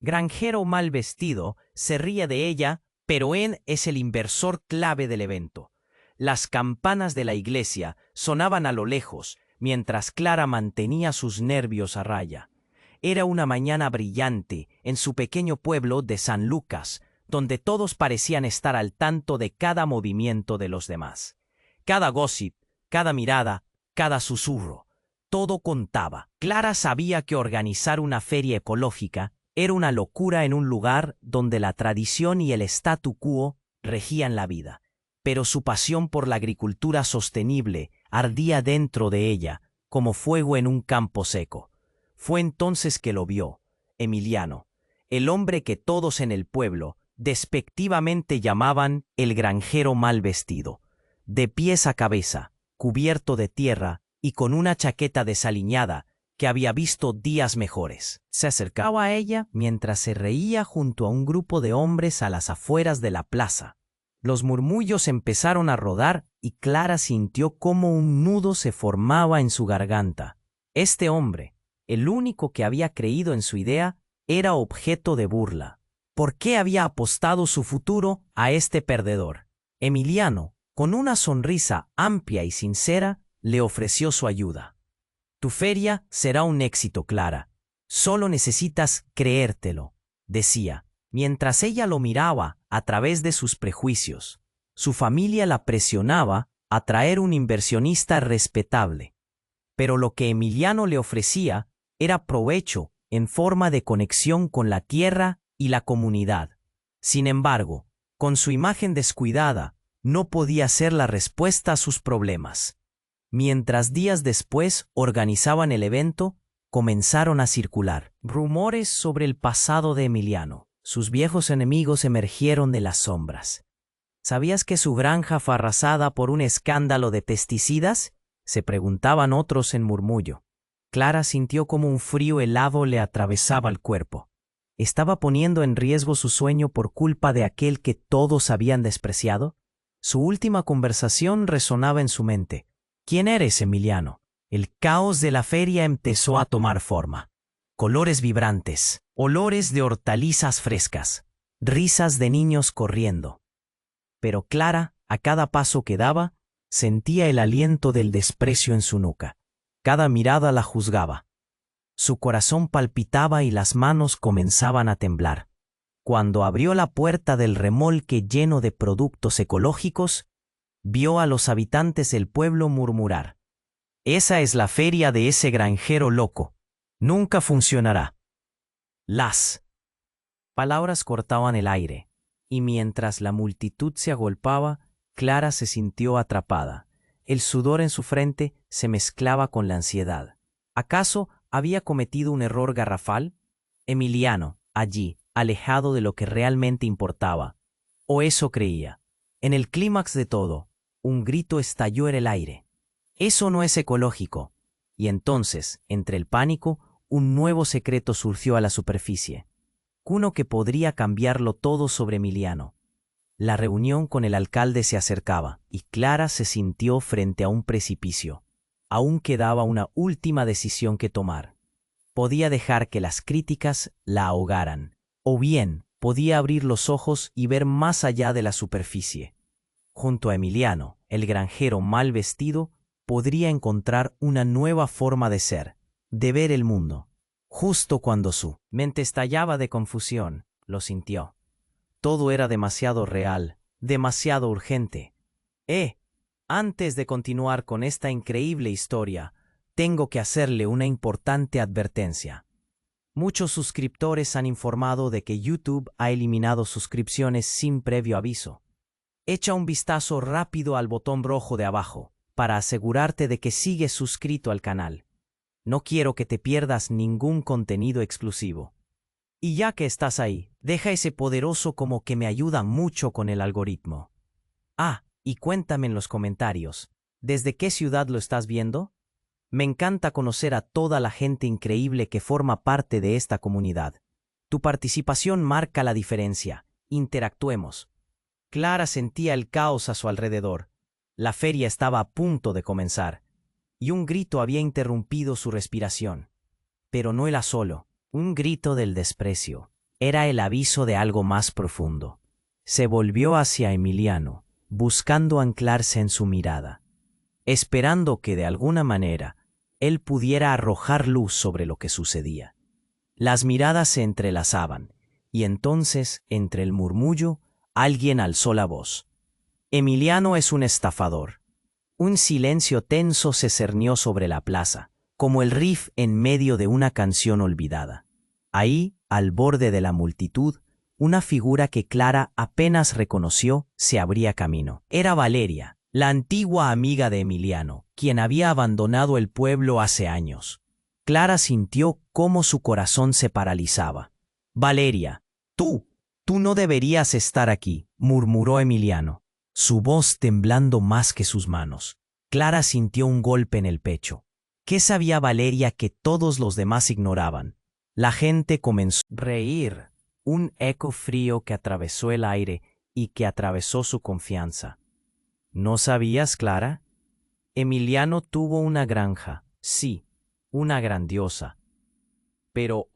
Granjero mal vestido se ríe de ella, pero él es el inversor clave del evento. Las campanas de la iglesia sonaban a lo lejos, mientras Clara mantenía sus nervios a raya. Era una mañana brillante en su pequeño pueblo de San Lucas, donde todos parecían estar al tanto de cada movimiento de los demás. Cada gossip, cada mirada, cada susurro, todo contaba. Clara sabía que organizar una feria ecológica era una locura en un lugar donde la tradición y el statu quo regían la vida, pero su pasión por la agricultura sostenible ardía dentro de ella, como fuego en un campo seco. Fue entonces que lo vio, Emiliano, el hombre que todos en el pueblo despectivamente llamaban el granjero mal vestido, de pies a cabeza, cubierto de tierra y con una chaqueta desaliñada que había visto días mejores. Se acercaba a ella mientras se reía junto a un grupo de hombres a las afueras de la plaza. Los murmullos empezaron a rodar y Clara sintió cómo un nudo se formaba en su garganta. Este hombre, el único que había creído en su idea, era objeto de burla. ¿Por qué había apostado su futuro a este perdedor? Emiliano, con una sonrisa amplia y sincera, le ofreció su ayuda. Tu feria será un éxito, Clara. Solo necesitas creértelo, decía, mientras ella lo miraba a través de sus prejuicios. Su familia la presionaba a traer un inversionista respetable. Pero lo que Emiliano le ofrecía era provecho en forma de conexión con la tierra y la comunidad. Sin embargo, con su imagen descuidada, no podía ser la respuesta a sus problemas. Mientras días después organizaban el evento, comenzaron a circular rumores sobre el pasado de Emiliano. Sus viejos enemigos emergieron de las sombras. ¿Sabías que su granja fue arrasada por un escándalo de pesticidas? Se preguntaban otros en murmullo. Clara sintió como un frío helado le atravesaba el cuerpo. ¿Estaba poniendo en riesgo su sueño por culpa de aquel que todos habían despreciado? Su última conversación resonaba en su mente. ¿Quién eres, Emiliano? El caos de la feria empezó a tomar forma. Colores vibrantes, olores de hortalizas frescas, risas de niños corriendo. Pero Clara, a cada paso que daba, sentía el aliento del desprecio en su nuca. Cada mirada la juzgaba. Su corazón palpitaba y las manos comenzaban a temblar. Cuando abrió la puerta del remolque lleno de productos ecológicos, vio a los habitantes del pueblo murmurar. Esa es la feria de ese granjero loco. Nunca funcionará. Las palabras cortaban el aire, y mientras la multitud se agolpaba, Clara se sintió atrapada. El sudor en su frente se mezclaba con la ansiedad. ¿Acaso había cometido un error garrafal? Emiliano, allí, alejado de lo que realmente importaba. O eso creía. En el clímax de todo, un grito estalló en el aire. Eso no es ecológico. Y entonces, entre el pánico, un nuevo secreto surgió a la superficie. Uno que podría cambiarlo todo sobre Emiliano. La reunión con el alcalde se acercaba, y Clara se sintió frente a un precipicio. Aún quedaba una última decisión que tomar. Podía dejar que las críticas la ahogaran, o bien podía abrir los ojos y ver más allá de la superficie. Junto a Emiliano, el granjero mal vestido, podría encontrar una nueva forma de ser, de ver el mundo. Justo cuando su mente estallaba de confusión, lo sintió. Todo era demasiado real, demasiado urgente. Antes de continuar con esta increíble historia, tengo que hacerle una importante advertencia. Muchos suscriptores han informado de que YouTube ha eliminado suscripciones sin previo aviso. Echa un vistazo rápido al botón rojo de abajo para asegurarte de que sigues suscrito al canal. No quiero que te pierdas ningún contenido exclusivo. Y ya que estás ahí, deja ese poderoso como que me ayuda mucho con el algoritmo. Y cuéntame en los comentarios, ¿desde qué ciudad lo estás viendo? Me encanta conocer a toda la gente increíble que forma parte de esta comunidad. Tu participación marca la diferencia. Interactuemos. Clara sentía el caos a su alrededor. La feria estaba a punto de comenzar, y un grito había interrumpido su respiración. Pero no era solo, un grito del desprecio. Era el aviso de algo más profundo. Se volvió hacia Emiliano, buscando anclarse en su mirada, esperando que de alguna manera él pudiera arrojar luz sobre lo que sucedía. Las miradas se entrelazaban, y entonces, entre el murmullo, alguien alzó la voz. Emiliano es un estafador. Un silencio tenso se cernió sobre la plaza, como el riff en medio de una canción olvidada. Ahí, al borde de la multitud, una figura que Clara apenas reconoció se abría camino. Era Valeria, la antigua amiga de Emiliano, quien había abandonado el pueblo hace años. Clara sintió cómo su corazón se paralizaba. «Valeria, tú no deberías estar aquí», murmuró Emiliano, su voz temblando más que sus manos. Clara sintió un golpe en el pecho. ¿Qué sabía Valeria que todos los demás ignoraban? La gente comenzó a reír, un eco frío que atravesó el aire y que atravesó su confianza. ¿No sabías, Clara? Emiliano tuvo una granja, sí, una grandiosa. Pero,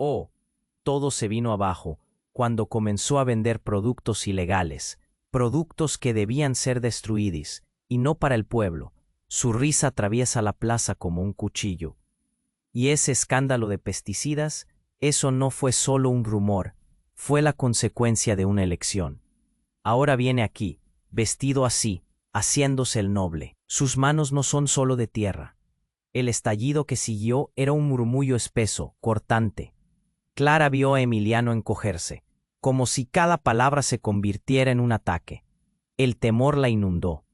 todo se vino abajo cuando comenzó a vender productos ilegales, productos que debían ser destruidos, y no para el pueblo. Su risa atraviesa la plaza como un cuchillo. Y ese escándalo de pesticidas, eso no fue solo un rumor, fue la consecuencia de una elección. Ahora viene aquí, vestido así, haciéndose el noble. Sus manos no son solo de tierra. El estallido que siguió era un murmullo espeso, cortante. Clara vio a Emiliano encogerse, como si cada palabra se convirtiera en un ataque. El temor la inundó.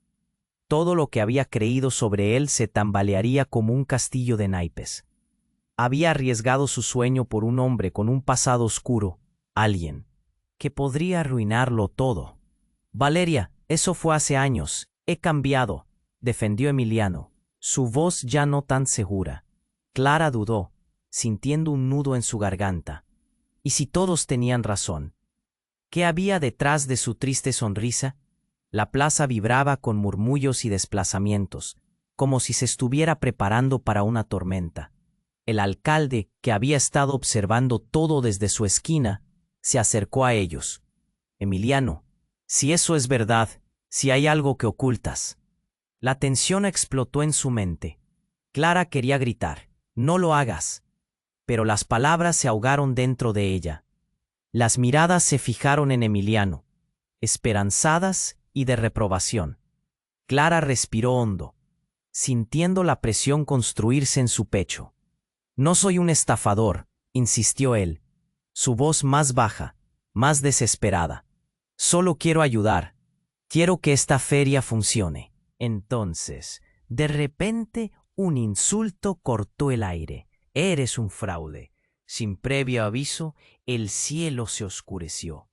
Todo lo que había creído sobre él se tambalearía como un castillo de naipes. Había arriesgado su sueño por un hombre con un pasado oscuro, alguien que podría arruinarlo todo. Valeria, eso fue hace años. He cambiado, defendió Emiliano, su voz ya no tan segura. Clara dudó, sintiendo un nudo en su garganta. ¿Y si todos tenían razón? ¿Qué había detrás de su triste sonrisa? La plaza vibraba con murmullos y desplazamientos, como si se estuviera preparando para una tormenta. El alcalde, que había estado observando todo desde su esquina, se acercó a ellos. Emiliano, si eso es verdad, si hay algo que ocultas. La tensión explotó en su mente. Clara quería gritar, no lo hagas. Pero las palabras se ahogaron dentro de ella. Las miradas se fijaron en Emiliano, esperanzadas y de reprobación. Clara respiró hondo, sintiendo la presión construirse en su pecho. No soy un estafador, insistió él, su voz más baja, más desesperada. Solo quiero ayudar. Quiero que esta feria funcione. Entonces, de repente, un insulto cortó el aire. Eres un fraude. Sin previo aviso, el cielo se oscureció.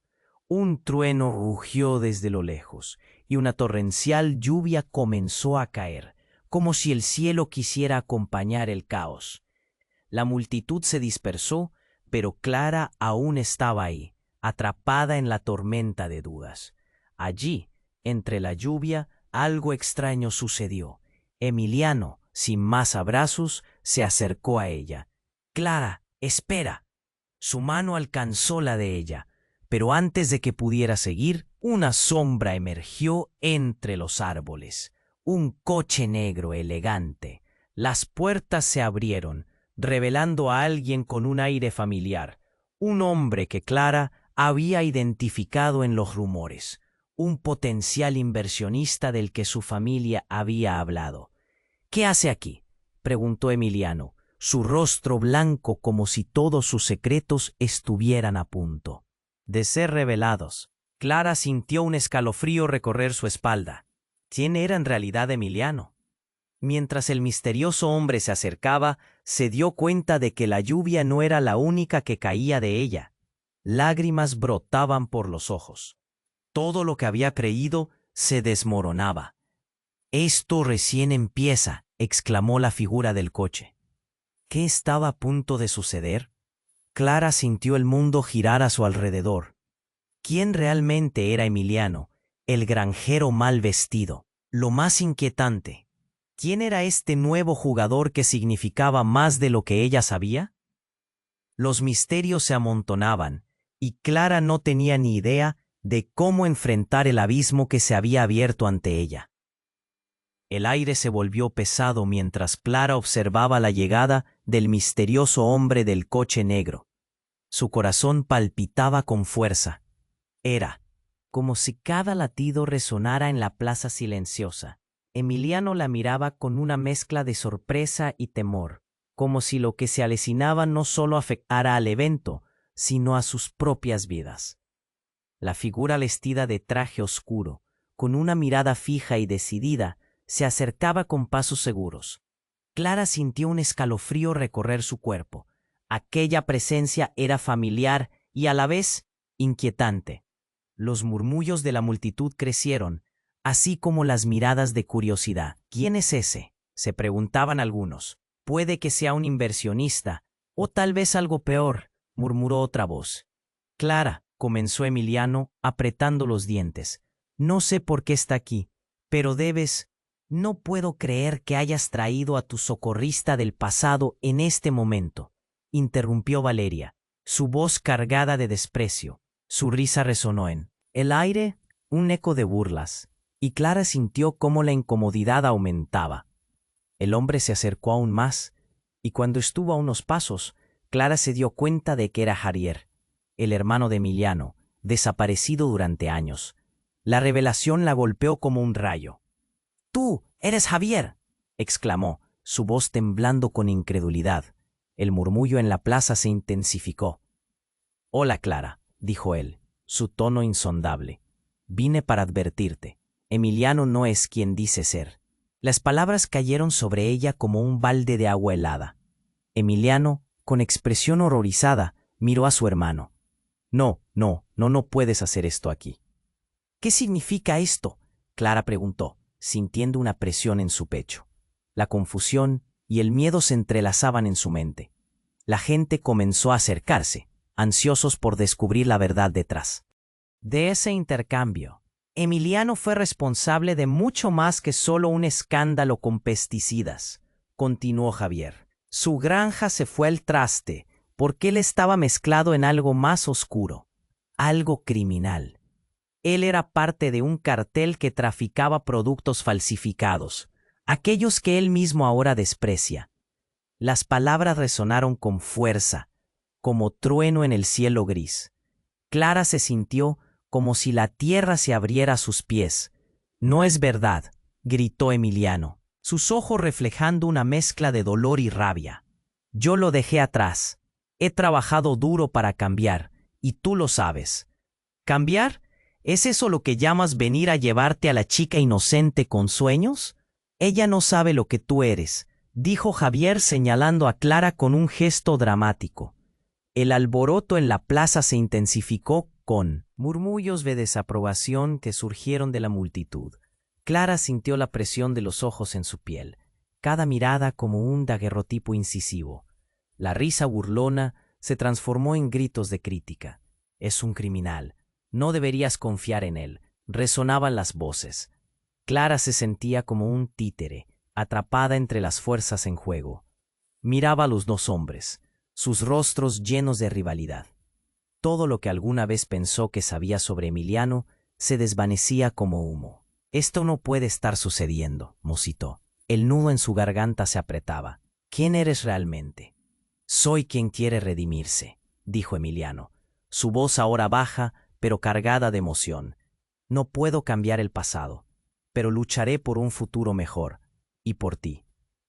Un trueno rugió desde lo lejos, y una torrencial lluvia comenzó a caer, como si el cielo quisiera acompañar el caos. La multitud se dispersó, pero Clara aún estaba ahí, atrapada en la tormenta de dudas. Allí, entre la lluvia, algo extraño sucedió. Emiliano, sin más abrazos, se acercó a ella. «Clara, espera». Su mano alcanzó la de ella, pero antes de que pudiera seguir, una sombra emergió entre los árboles. Un coche negro elegante. Las puertas se abrieron, revelando a alguien con un aire familiar, un hombre que Clara había identificado en los rumores, un potencial inversionista del que su familia había hablado. «¿Qué hace aquí?», preguntó Emiliano, su rostro blanco como si todos sus secretos estuvieran a punto de ser revelados. Clara sintió un escalofrío recorrer su espalda. ¿Quién era en realidad Emiliano? Mientras el misterioso hombre se acercaba, se dio cuenta de que la lluvia no era la única que caía de ella. Lágrimas brotaban por los ojos. Todo lo que había creído se desmoronaba. «Esto recién empieza», exclamó la figura del coche. ¿Qué estaba a punto de suceder? Clara sintió el mundo girar a su alrededor. ¿Quién realmente era Emiliano, el granjero mal vestido? Lo más inquietante, ¿quién era este nuevo jugador que significaba más de lo que ella sabía? Los misterios se amontonaban, y Clara no tenía ni idea de cómo enfrentar el abismo que se había abierto ante ella. El aire se volvió pesado mientras Clara observaba la llegada del misterioso hombre del coche negro. Su corazón palpitaba con fuerza. Era como si cada latido resonara en la plaza silenciosa. Emiliano la miraba con una mezcla de sorpresa y temor, como si lo que se avecinaba no solo afectara al evento, sino a sus propias vidas. La figura vestida de traje oscuro, con una mirada fija y decidida, se acercaba con pasos seguros. Clara sintió un escalofrío recorrer su cuerpo. Aquella presencia era familiar y a la vez inquietante. Los murmullos de la multitud crecieron, así como las miradas de curiosidad. ¿Quién es ese?, se preguntaban algunos. Puede que sea un inversionista, o tal vez algo peor, murmuró otra voz. Clara, comenzó Emiliano, apretando los dientes. No sé por qué está aquí, pero debes... No puedo creer que hayas traído a tu socorrista del pasado en este momento, interrumpió Valeria, su voz cargada de desprecio. Su risa resonó en el aire, un eco de burlas, y Clara sintió cómo la incomodidad aumentaba. El hombre se acercó aún más, y cuando estuvo a unos pasos, Clara se dio cuenta de que era Javier, el hermano de Emiliano, desaparecido durante años. La revelación la golpeó como un rayo. «¡Tú eres Javier!», exclamó, su voz temblando con incredulidad. El murmullo en la plaza se intensificó. «Hola, Clara», dijo él, su tono insondable. «Vine para advertirte. Emiliano no es quien dice ser». Las palabras cayeron sobre ella como un balde de agua helada. Emiliano, con expresión horrorizada, miró a su hermano. «No puedes hacer esto aquí». «¿Qué significa esto?», Clara preguntó, sintiendo una presión en su pecho. La confusión y el miedo se entrelazaban en su mente. La gente comenzó a acercarse, ansiosos por descubrir la verdad detrás de ese intercambio. Emiliano fue responsable de mucho más que solo un escándalo con pesticidas, continuó Javier. Su granja se fue al traste porque él estaba mezclado en algo más oscuro, algo criminal. Él era parte de un cartel que traficaba productos falsificados, aquellos que él mismo ahora desprecia. Las palabras resonaron con fuerza, como trueno en el cielo gris. Clara se sintió como si la tierra se abriera a sus pies. «No es verdad», gritó Emiliano, sus ojos reflejando una mezcla de dolor y rabia. «Yo lo dejé atrás. He trabajado duro para cambiar, y tú lo sabes». «¿Cambiar? ¿Es eso lo que llamas venir a llevarte a la chica inocente con sueños? Ella no sabe lo que tú eres», dijo Javier señalando a Clara con un gesto dramático. El alboroto en la plaza se intensificó con murmullos de desaprobación que surgieron de la multitud. Clara sintió la presión de los ojos en su piel, cada mirada como un daguerrotipo incisivo. La risa burlona se transformó en gritos de crítica. «Es un criminal. No deberías confiar en él», resonaban las voces. Clara se sentía como un títere, atrapada entre las fuerzas en juego. Miraba a los dos hombres, sus rostros llenos de rivalidad. Todo lo que alguna vez pensó que sabía sobre Emiliano se desvanecía como humo. «Esto no puede estar sucediendo», musitó. El nudo en su garganta se apretaba. «¿Quién eres realmente?» «Soy quien quiere redimirse», dijo Emiliano, su voz ahora baja, pero cargada de emoción. «No puedo cambiar el pasado, pero lucharé por un futuro mejor, y por ti».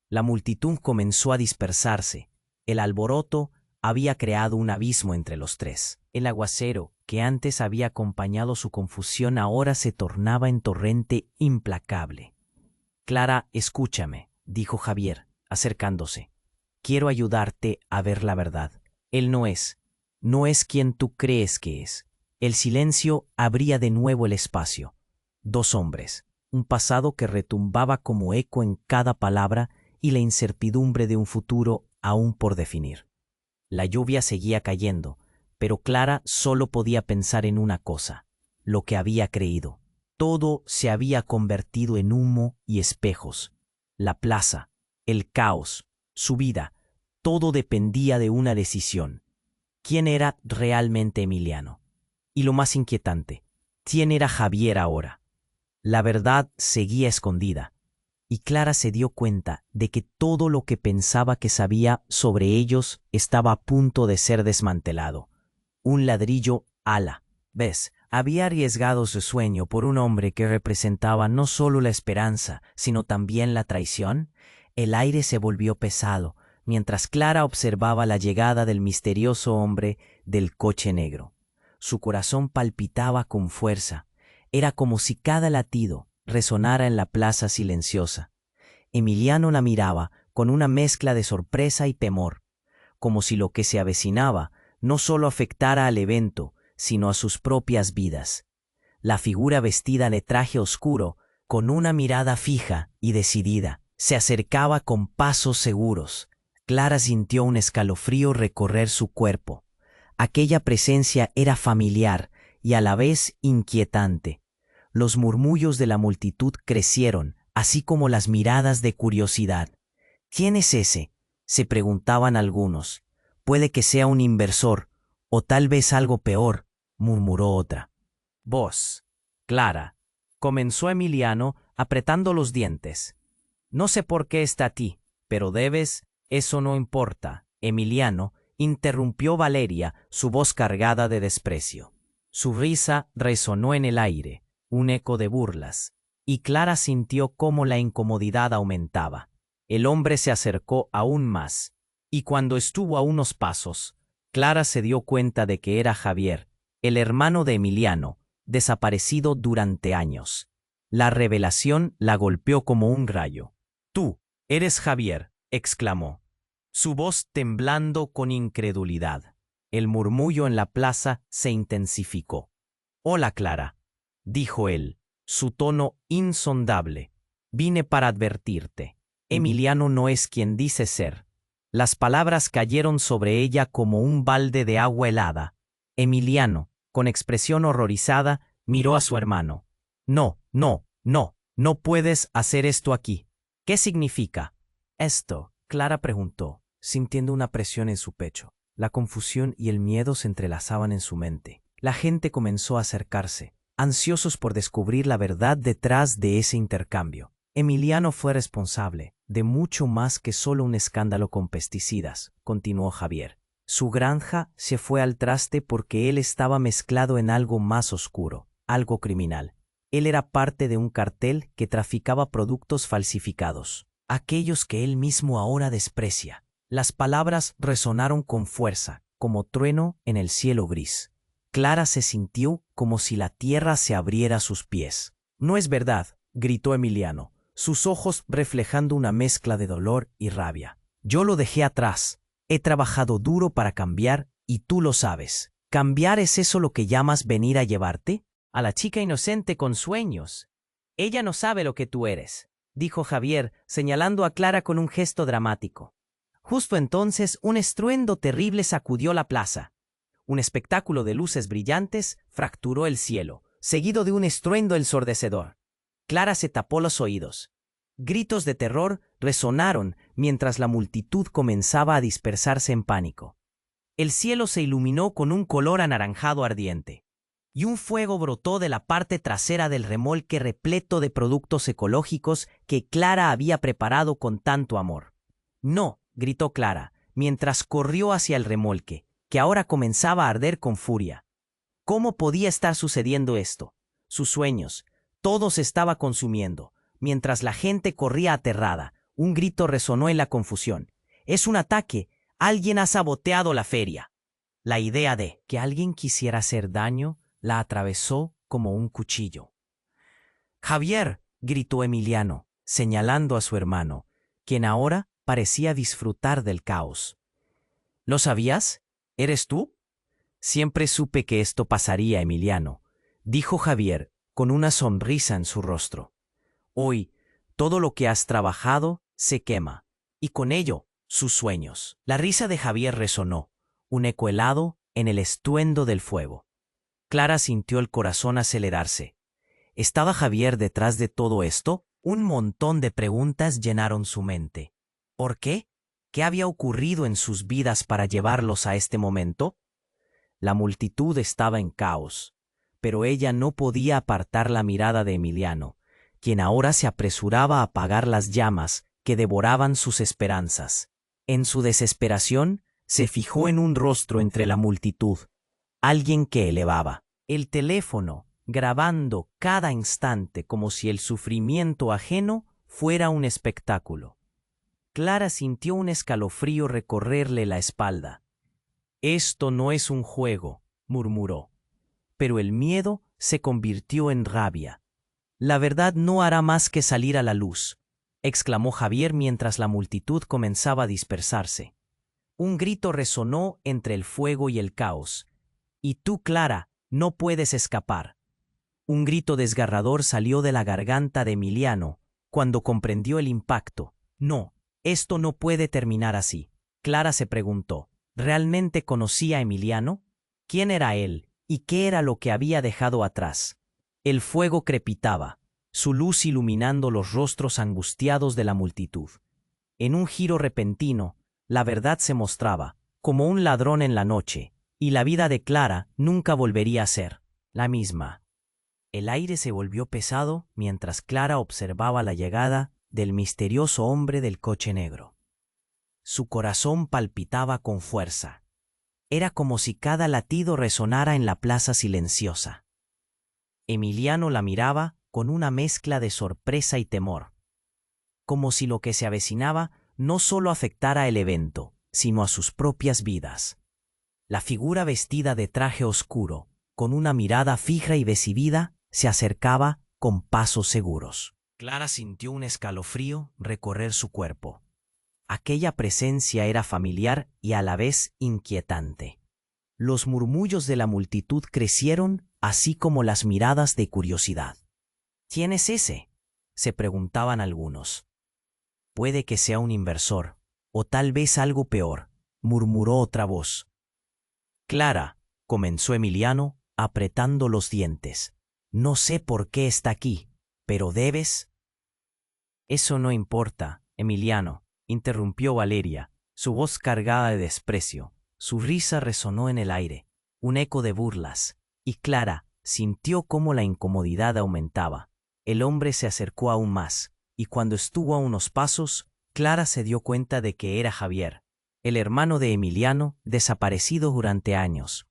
La multitud comenzó a dispersarse. El alboroto había creado un abismo entre los tres. El aguacero, que antes había acompañado su confusión, ahora se tornaba en torrente implacable. «Clara, escúchame», dijo Javier, acercándose. «Quiero ayudarte a ver la verdad. Él no es quien tú crees que es». El silencio abría de nuevo el espacio. Dos hombres, un pasado que retumbaba como eco en cada palabra y la incertidumbre de un futuro aún por definir. La lluvia seguía cayendo, pero Clara solo podía pensar en una cosa: lo que había creído. Todo se había convertido en humo y espejos. La plaza, el caos, su vida, todo dependía de una decisión. quién era realmente Emiliano. Y lo más inquietante, quién era Javier ahora. La verdad seguía escondida, y Clara se dio cuenta de que todo lo que pensaba que sabía sobre ellos estaba a punto de ser desmantelado. Un ladrillo ala. ¿Ves? Había arriesgado su sueño por un hombre que representaba no solo la esperanza, sino también la traición. El aire se volvió pesado, mientras Clara observaba la llegada del misterioso hombre del coche negro. Su corazón palpitaba con fuerza. Era como si cada latido resonara en la plaza silenciosa. Emiliano la miraba con una mezcla de sorpresa y temor, como si lo que se avecinaba no solo afectara al evento, sino a sus propias vidas. La figura vestida de traje oscuro, con una mirada fija y decidida, se acercaba con pasos seguros. Clara sintió un escalofrío recorrer su cuerpo. Aquella presencia era familiar y a la vez inquietante. Los murmullos de la multitud crecieron, así como las miradas de curiosidad. ¿Quién es ese?, se preguntaban algunos. Puede que sea un inversor, o tal vez algo peor, murmuró otra. Vos, Clara, comenzó Emiliano apretando los dientes. No sé por qué está a ti, pero debes, eso no importa. Emiliano, interrumpió Valeria, su voz cargada de desprecio. Su risa resonó en el aire, un eco de burlas, y Clara sintió cómo la incomodidad aumentaba. El hombre se acercó aún más, y cuando estuvo a unos pasos, Clara se dio cuenta de que era Javier, el hermano de Emiliano, desaparecido durante años. La revelación la golpeó como un rayo. «Tú, eres Javier», exclamó, su voz temblando con incredulidad. El murmullo en la plaza se intensificó. «Hola, Clara», dijo él, su tono insondable. «Vine para advertirte. Emiliano no es quien dice ser». Las palabras cayeron sobre ella como un balde de agua helada. Emiliano, con expresión horrorizada, miró a su hermano. «No, no, no, no puedes hacer esto aquí». «¿Qué significa esto?», Clara preguntó, sintiendo una presión en su pecho. La confusión y el miedo se entrelazaban en su mente. La gente comenzó a acercarse, ansiosos por descubrir la verdad detrás de ese intercambio. Emiliano fue responsable de mucho más que solo un escándalo con pesticidas, continuó Javier. Su granja se fue al traste porque él estaba mezclado en algo más oscuro, algo criminal. Él era parte de un cartel que traficaba productos falsificados, aquellos que él mismo ahora desprecia. Las palabras resonaron con fuerza, como trueno en el cielo gris. Clara se sintió como si la tierra se abriera a sus pies. «No es verdad», gritó Emiliano, sus ojos reflejando una mezcla de dolor y rabia. «Yo lo dejé atrás. He trabajado duro para cambiar y tú lo sabes. ¿Cambiar es eso lo que llamas venir a llevarte a la chica inocente con sueños? Ella no sabe lo que tú eres», dijo Javier, señalando a Clara con un gesto dramático. Justo entonces un estruendo terrible sacudió la plaza. Un espectáculo de luces brillantes fracturó el cielo, seguido de un estruendo ensordecedor. Clara se tapó los oídos. Gritos de terror resonaron mientras la multitud comenzaba a dispersarse en pánico. El cielo se iluminó con un color anaranjado ardiente, y un fuego brotó de la parte trasera del remolque repleto de productos ecológicos que Clara había preparado con tanto amor. «No», gritó Clara, mientras corrió hacia el remolque, que ahora comenzaba a arder con furia. ¿Cómo podía estar sucediendo esto? Sus sueños, todo se estaba consumiendo. Mientras la gente corría aterrada, un grito resonó en la confusión. «Es un ataque. Alguien ha saboteado la feria». La idea de que alguien quisiera hacer daño la atravesó como un cuchillo. «Javier», gritó Emiliano, señalando a su hermano, quien ahora parecía disfrutar del caos. «¿Lo sabías? ¿Eres tú?» «Siempre supe que esto pasaría, Emiliano», dijo Javier con una sonrisa en su rostro. «Hoy, todo lo que has trabajado se quema, y con ello, sus sueños». La risa de Javier resonó, un eco helado en el estruendo del fuego. Clara sintió el corazón acelerarse. ¿Estaba Javier detrás de todo esto? Un montón de preguntas llenaron su mente. ¿Por qué? ¿Qué había ocurrido en sus vidas para llevarlos a este momento? La multitud estaba en caos, pero ella no podía apartar la mirada de Emiliano, quien ahora se apresuraba a apagar las llamas que devoraban sus esperanzas. En su desesperación, se fijó en un rostro entre la multitud, alguien que elevaba el teléfono, grabando cada instante como si el sufrimiento ajeno fuera un espectáculo. Clara sintió un escalofrío recorrerle la espalda. «Esto no es un juego», murmuró. Pero el miedo se convirtió en rabia. «La verdad no hará más que salir a la luz», exclamó Javier mientras la multitud comenzaba a dispersarse. Un grito resonó entre el fuego y el caos. «Y tú, Clara, no puedes escapar». Un grito desgarrador salió de la garganta de Emiliano cuando comprendió el impacto. «No, esto no puede terminar así». Clara se preguntó, ¿realmente conocía a Emiliano? ¿Quién era él y qué era lo que había dejado atrás? El fuego crepitaba, su luz iluminando los rostros angustiados de la multitud. En un giro repentino, la verdad se mostraba, como un ladrón en la noche, y la vida de Clara nunca volvería a ser la misma. El aire se volvió pesado mientras Clara observaba la llegada del misterioso hombre del coche negro. Su corazón palpitaba con fuerza. Era como si cada latido resonara en la plaza silenciosa. Emiliano la miraba con una mezcla de sorpresa y temor, como si lo que se avecinaba no solo afectara el evento, sino a sus propias vidas. La figura vestida de traje oscuro, con una mirada fija y decidida, se acercaba con pasos seguros. Clara sintió un escalofrío recorrer su cuerpo. Aquella presencia era familiar y a la vez inquietante. Los murmullos de la multitud crecieron, así como las miradas de curiosidad. ¿Quién es ese?, se preguntaban algunos. Puede que sea un inversor, o tal vez algo peor, murmuró otra voz. Clara, comenzó Emiliano, apretando los dientes. No sé por qué está aquí, pero debes... Eso no importa, Emiliano, interrumpió Valeria, su voz cargada de desprecio. Su risa resonó en el aire, un eco de burlas, y Clara sintió cómo la incomodidad aumentaba. El hombre se acercó aún más, y cuando estuvo a unos pasos, Clara se dio cuenta de que era Javier, el hermano de Emiliano, desaparecido durante años.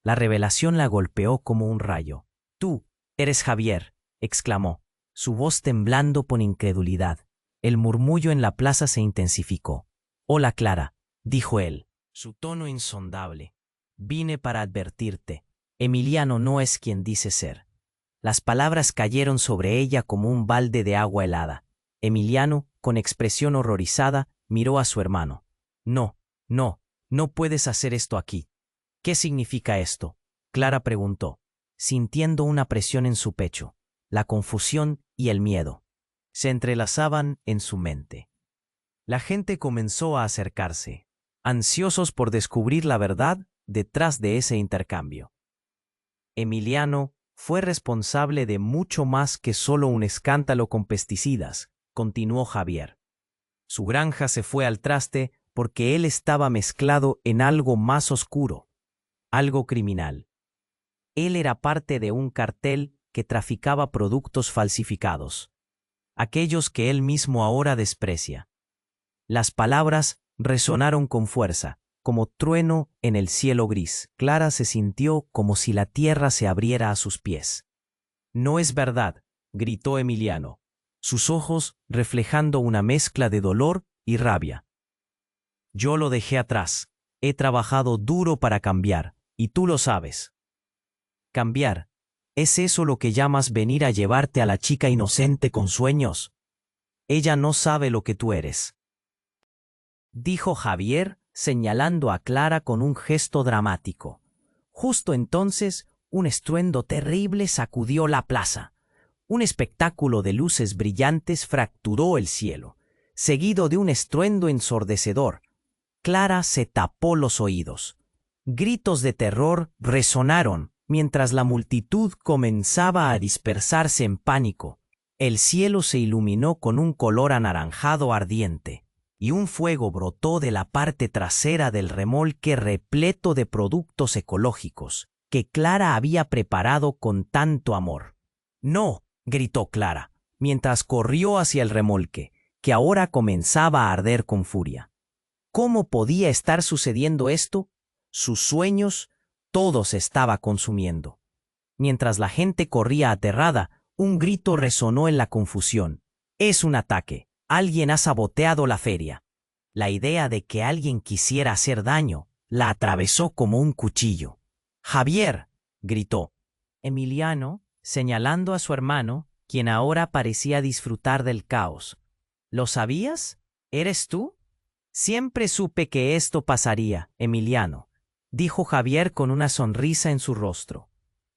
La revelación la golpeó como un rayo. «Tú eres Javier», exclamó, su voz temblando por incredulidad. El murmullo en la plaza se intensificó. «Hola, Clara», dijo él, su tono insondable. «Vine para advertirte. Emiliano no es quien dice ser». Las palabras cayeron sobre ella como un balde de agua helada. Emiliano, con expresión horrorizada, miró a su hermano. «No, no, no puedes hacer esto aquí». «¿Qué significa esto?», Clara preguntó, sintiendo una presión en su pecho. La confusión y el miedo se entrelazaban en su mente. La gente comenzó a acercarse, ansiosos por descubrir la verdad detrás de ese intercambio. Emiliano fue responsable de mucho más que solo un escándalo con pesticidas, continuó Javier. Su granja se fue al traste porque él estaba mezclado en algo más oscuro, algo criminal. Él era parte de un cartel que traficaba productos falsificados, aquellos que él mismo ahora desprecia. Las palabras resonaron con fuerza, como trueno en el cielo gris. Clara se sintió como si la tierra se abriera a sus pies. «No es verdad», gritó Emiliano, sus ojos reflejando una mezcla de dolor y rabia. «Yo lo dejé atrás. He trabajado duro para cambiar, y tú lo sabes». «¿Cambiar? ¿Es eso lo que llamas venir a llevarte a la chica inocente con sueños? Ella no sabe lo que tú eres», dijo Javier, señalando a Clara con un gesto dramático. Justo entonces, un estruendo terrible sacudió la plaza. Un espectáculo de luces brillantes fracturó el cielo, seguido de un estruendo ensordecedor. Clara se tapó los oídos. Gritos de terror resonaron mientras la multitud comenzaba a dispersarse en pánico. El cielo se iluminó con un color anaranjado ardiente. y un fuego brotó de la parte trasera del remolque repleto de productos ecológicos que Clara había preparado con tanto amor. «¡No!», gritó Clara, mientras corrió hacia el remolque, que ahora comenzaba a arder con furia. ¿Cómo podía estar sucediendo esto? Sus sueños, todo se estaba consumiendo. Mientras la gente corría aterrada, un grito resonó en la confusión. «Es un ataque. Alguien ha saboteado la feria». La idea de que alguien quisiera hacer daño la atravesó como un cuchillo. «¡Javier!», gritó Emiliano, señalando a su hermano, quien ahora parecía disfrutar del caos. «¿Lo sabías? ¿Eres tú?». «Siempre supe que esto pasaría, Emiliano», dijo Javier con una sonrisa en su rostro.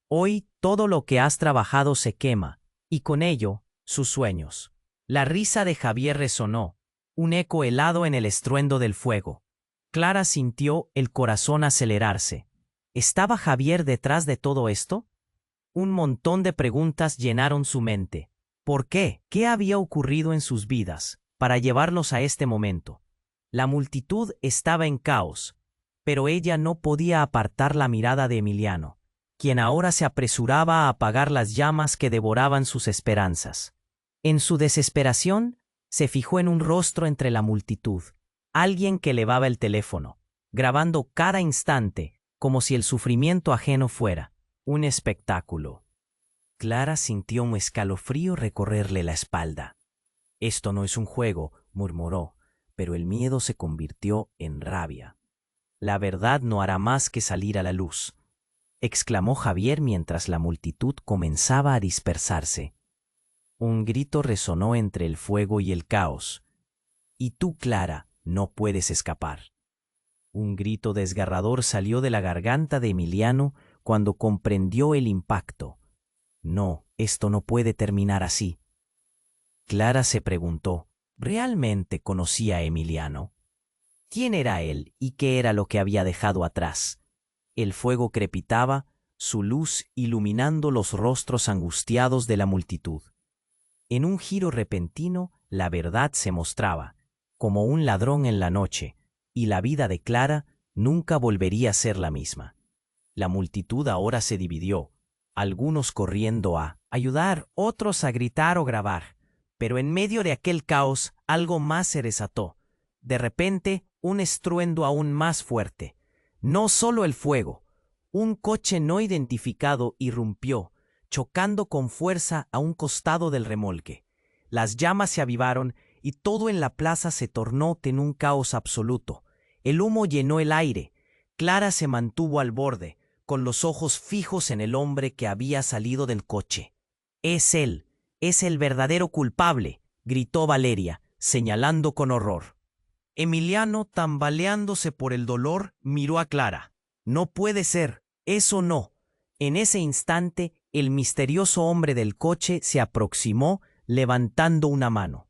«Hoy todo lo que has trabajado se quema, y con ello, sus sueños». La risa de Javier resonó, un eco helado en el estruendo del fuego. Clara sintió el corazón acelerarse. ¿Estaba Javier detrás de todo esto? Un montón de preguntas llenaron su mente. ¿Por qué? ¿Qué había ocurrido en sus vidas para llevarlos a este momento? La multitud estaba en caos, pero ella no podía apartar la mirada de Emiliano, quien ahora se apresuraba a apagar las llamas que devoraban sus esperanzas. En su desesperación, se fijó en un rostro entre la multitud, alguien que elevaba el teléfono, grabando cada instante como si el sufrimiento ajeno fuera un espectáculo. Clara sintió un escalofrío recorrerle la espalda. «Esto no es un juego», murmuró, pero el miedo se convirtió en rabia. «La verdad no hará más que salir a la luz», exclamó Javier mientras la multitud comenzaba a dispersarse. Un grito resonó entre el fuego y el caos. «Y tú, Clara, no puedes escapar». Un grito desgarrador salió de la garganta de Emiliano cuando comprendió el impacto. «No, esto no puede terminar así». Clara se preguntó, ¿realmente conocía a Emiliano? ¿Quién era él y qué era lo que había dejado atrás? El fuego crepitaba, su luz iluminando los rostros angustiados de la multitud. En un giro repentino, la verdad se mostraba, como un ladrón en la noche, y la vida de Clara nunca volvería a ser la misma. La multitud ahora se dividió, algunos corriendo a ayudar, otros a gritar o grabar. Pero en medio de aquel caos, algo más se desató. De repente, un estruendo aún más fuerte. No solo el fuego, un coche no identificado irrumpió, chocando con fuerza a un costado del remolque. Las llamas se avivaron y todo en la plaza se tornó en un caos absoluto. El humo llenó el aire. Clara se mantuvo al borde, con los ojos fijos en el hombre que había salido del coche. «Es él, es el verdadero culpable», gritó Valeria, señalando con horror. Emiliano, tambaleándose por el dolor, miró a Clara. «No puede ser, eso no». En ese instante, el misterioso hombre del coche se aproximó, levantando una mano.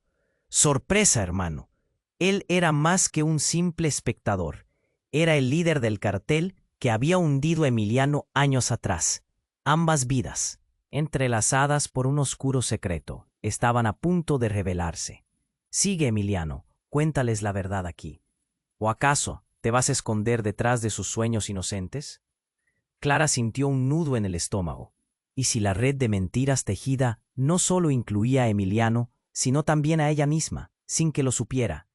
«Sorpresa, hermano». Él era más que un simple espectador. Era el líder del cartel que había hundido a Emiliano años atrás. Ambas vidas, entrelazadas por un oscuro secreto, estaban a punto de revelarse. «Sigue, Emiliano, cuéntales la verdad aquí. ¿O acaso te vas a esconder detrás de sus sueños inocentes?» Clara sintió un nudo en el estómago. ¿Y si la red de mentiras tejida no solo incluía a Emiliano, sino también a ella misma, sin que lo supiera?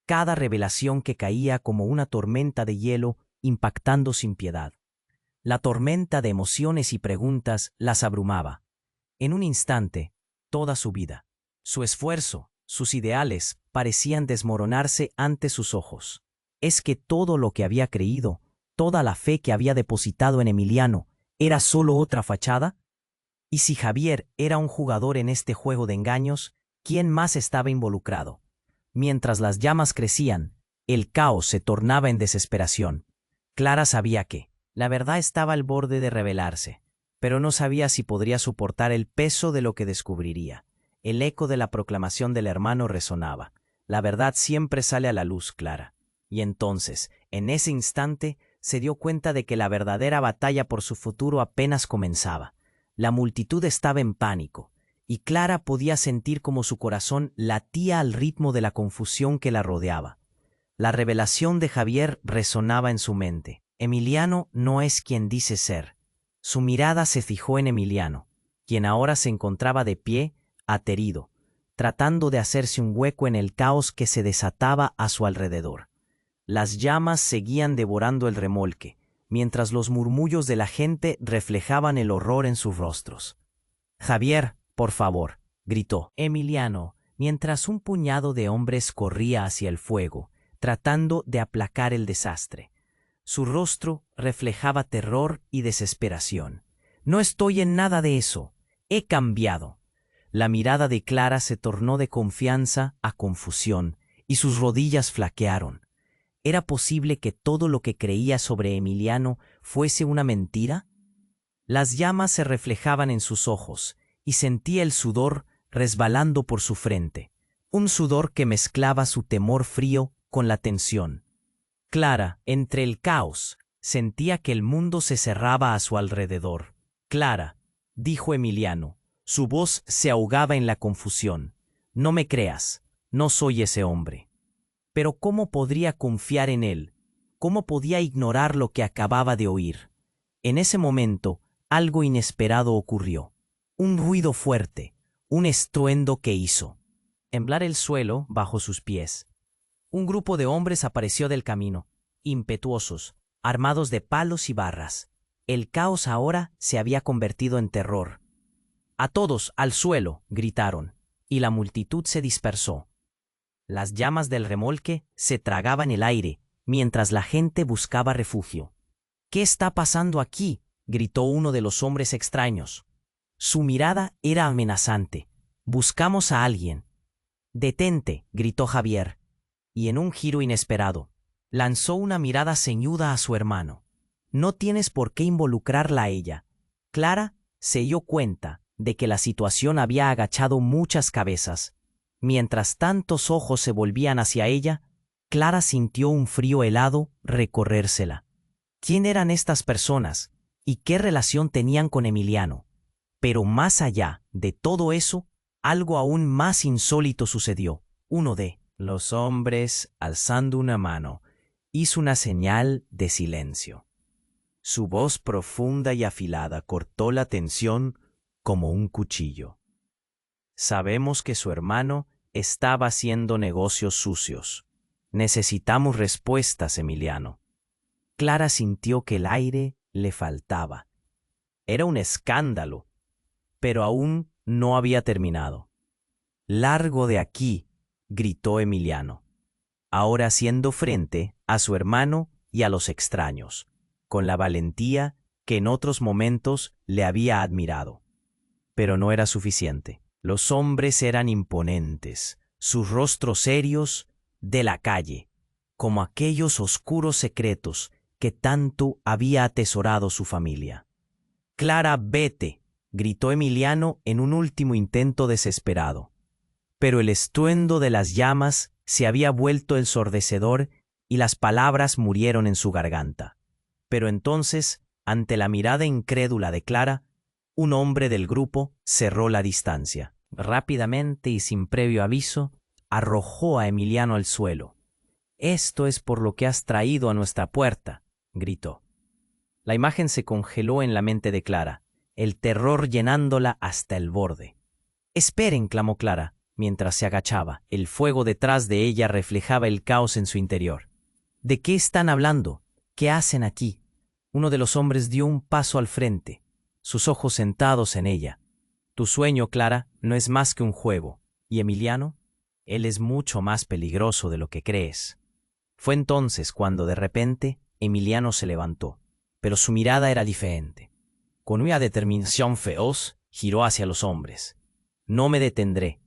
Cada revelación que caía como una tormenta de hielo impactando sin piedad. La tormenta de emociones y preguntas las abrumaba. En un instante, toda su vida, su esfuerzo, sus ideales parecían desmoronarse ante sus ojos. ¿Es que todo lo que había creído, toda la fe que había depositado en Emiliano, era solo otra fachada? Y si Javier era un jugador en este juego de engaños, ¿quién más estaba involucrado? Mientras las llamas crecían, el caos se tornaba en desesperación. Clara sabía que la verdad estaba al borde de revelarse, pero no sabía si podría soportar el peso de lo que descubriría. El eco de la proclamación del hermano resonaba. La verdad siempre sale a la luz, Clara. Y entonces, en ese instante, se dio cuenta de que la verdadera batalla por su futuro apenas comenzaba. La multitud estaba en pánico, y Clara podía sentir como su corazón latía al ritmo de la confusión que la rodeaba. La revelación de Javier resonaba en su mente. Emiliano no es quien dice ser. Su mirada se fijó en Emiliano, quien ahora se encontraba de pie, aterido, tratando de hacerse un hueco en el caos que se desataba a su alrededor. Las llamas seguían devorando el remolque, mientras los murmullos de la gente reflejaban el horror en sus rostros. «Javier, por favor», gritó Emiliano, mientras un puñado de hombres corría hacia el fuego, tratando de aplacar el desastre. Su rostro reflejaba terror y desesperación. «No estoy en nada de eso. He cambiado». La mirada de Clara se tornó de confianza a confusión, y sus rodillas flaquearon. ¿Era posible que todo lo que creía sobre Emiliano fuese una mentira? Las llamas se reflejaban en sus ojos, y sentía el sudor resbalando por su frente, un sudor que mezclaba su temor frío con la tensión. Clara, entre el caos, sentía que el mundo se cerraba a su alrededor. «Clara», dijo Emiliano, su voz se ahogaba en la confusión. «No me creas, no soy ese hombre». Pero ¿cómo podría confiar en él? ¿Cómo podía ignorar lo que acababa de oír? En ese momento, algo inesperado ocurrió. Un ruido fuerte, un estruendo que hizo temblar el suelo bajo sus pies. Un grupo de hombres apareció del camino, impetuosos, armados de palos y barras. El caos ahora se había convertido en terror. «¡A todos, al suelo!», gritaron, y la multitud se dispersó. Las llamas del remolque se tragaban el aire, mientras la gente buscaba refugio. «¿Qué está pasando aquí?», gritó uno de los hombres extraños. Su mirada era amenazante. «Buscamos a alguien». «Detente», gritó Javier, y en un giro inesperado, lanzó una mirada ceñuda a su hermano. «No tienes por qué involucrarla a ella». Clara se dio cuenta de que la situación había agachado muchas cabezas. Mientras tantos ojos se volvían hacia ella, Clara sintió un frío helado recorrérsela. ¿Quién eran estas personas y qué relación tenían con Emiliano? Pero más allá de todo eso, algo aún más insólito sucedió. Uno de los hombres, alzando una mano, hizo una señal de silencio. Su voz profunda y afilada cortó la tensión como un cuchillo. «Sabemos que su hermano estaba haciendo negocios sucios. Necesitamos respuestas, Emiliano». Clara sintió que el aire le faltaba. Era un escándalo, pero aún no había terminado. «Largo de aquí», gritó Emiliano, ahora haciendo frente a su hermano y a los extraños, con la valentía que en otros momentos le había admirado. Pero no era suficiente. Los hombres eran imponentes, sus rostros serios, de la calle, como aquellos oscuros secretos que tanto había atesorado su familia. «Clara, vete», gritó Emiliano en un último intento desesperado. Pero el estruendo de las llamas se había vuelto ensordecedor y las palabras murieron en su garganta. Pero entonces, ante la mirada incrédula de Clara, un hombre del grupo cerró la distancia. Rápidamente y sin previo aviso, arrojó a Emiliano al suelo. «Esto es por lo que has traído a nuestra puerta», gritó. La imagen se congeló en la mente de Clara, el terror llenándola hasta el borde. «Esperen», clamó Clara, mientras se agachaba. El fuego detrás de ella reflejaba el caos en su interior. «¿De qué están hablando? ¿Qué hacen aquí?» Uno de los hombres dio un paso al frente, sus ojos sentados en ella. «Tu sueño, Clara, no es más que un juego. ¿Y Emiliano? Él es mucho más peligroso de lo que crees». Fue entonces cuando de repente Emiliano se levantó, pero su mirada era diferente. Con una determinación feroz, giró hacia los hombres. «No me detendré.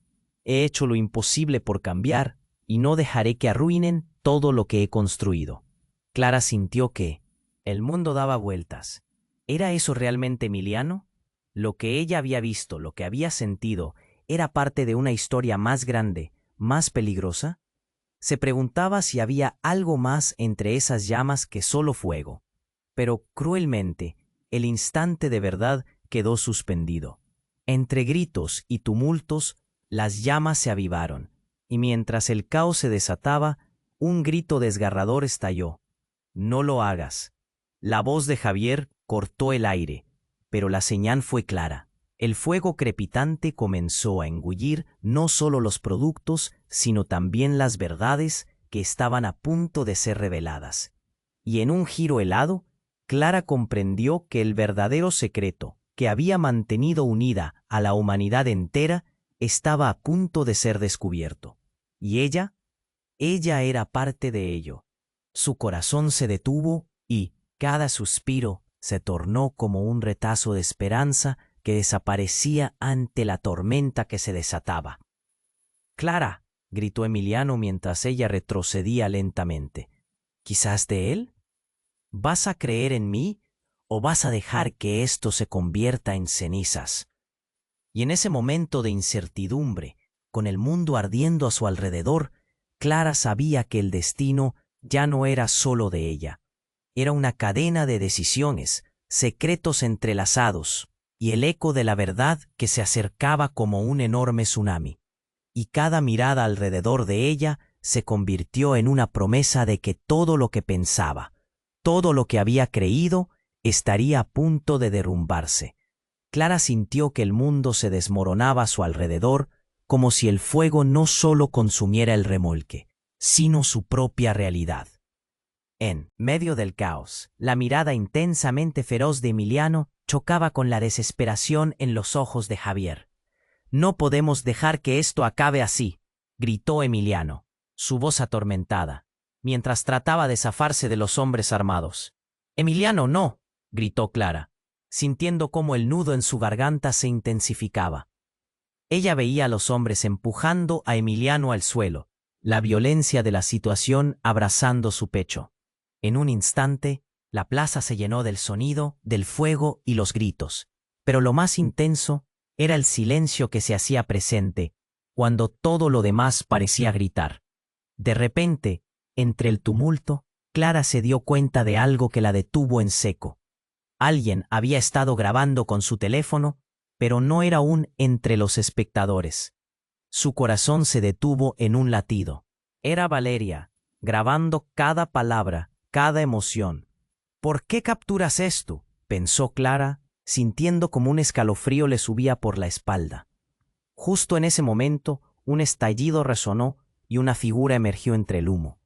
He hecho lo imposible por cambiar y no dejaré que arruinen todo lo que he construido». Clara sintió que el mundo daba vueltas. ¿Era eso realmente Emiliano? Lo que ella había visto, lo que había sentido, ¿era parte de una historia más grande, más peligrosa? Se preguntaba si había algo más entre esas llamas que solo fuego. Pero cruelmente, el instante de verdad quedó suspendido. Entre gritos y tumultos, las llamas se avivaron, y mientras el caos se desataba, un grito desgarrador estalló. «No lo hagas». La voz de Javier cortó el aire, pero la señal fue clara. El fuego crepitante comenzó a engullir no solo los productos, sino también las verdades que estaban a punto de ser reveladas. Y en un giro helado, Clara comprendió que el verdadero secreto que había mantenido unida a la humanidad entera estaba a punto de ser descubierto. Y ella era parte de ello. Su corazón se detuvo y cada suspiro se tornó como un retazo de esperanza que desaparecía ante la tormenta que se desataba. «Clara», gritó Emiliano mientras ella retrocedía lentamente. «¿Quizás de él? ¿Vas a creer en mí o vas a dejar que esto se convierta en cenizas?» Y en ese momento de incertidumbre, con el mundo ardiendo a su alrededor, Clara sabía que el destino ya no era solo de ella. Era una cadena de decisiones, secretos entrelazados, y el eco de la verdad que se acercaba como un enorme tsunami. Y cada mirada alrededor de ella se convirtió en una promesa de que todo lo que pensaba, todo lo que había creído, estaría a punto de derrumbarse. Clara sintió que el mundo se desmoronaba a su alrededor, como si el fuego no solo consumiera el remolque, sino su propia realidad. En medio del caos, la mirada intensamente feroz de Emiliano chocaba con la desesperación en los ojos de Javier. «No podemos dejar que esto acabe así», gritó Emiliano, su voz atormentada, mientras trataba de zafarse de los hombres armados. «Emiliano, no», gritó Clara, sintiendo cómo el nudo en su garganta se intensificaba. Ella veía a los hombres empujando a Emiliano al suelo, la violencia de la situación abrazando su pecho. En un instante, la plaza se llenó del sonido, del fuego y los gritos, pero lo más intenso era el silencio que se hacía presente cuando todo lo demás parecía gritar. De repente, entre el tumulto, Clara se dio cuenta de algo que la detuvo en seco. Alguien había estado grabando con su teléfono, pero no era aún entre los espectadores. Su corazón se detuvo en un latido. Era Valeria, grabando cada palabra, cada emoción. «¿Por qué capturas esto?», pensó Clara, sintiendo como un escalofrío le subía por la espalda. Justo en ese momento, un estallido resonó y una figura emergió entre el humo.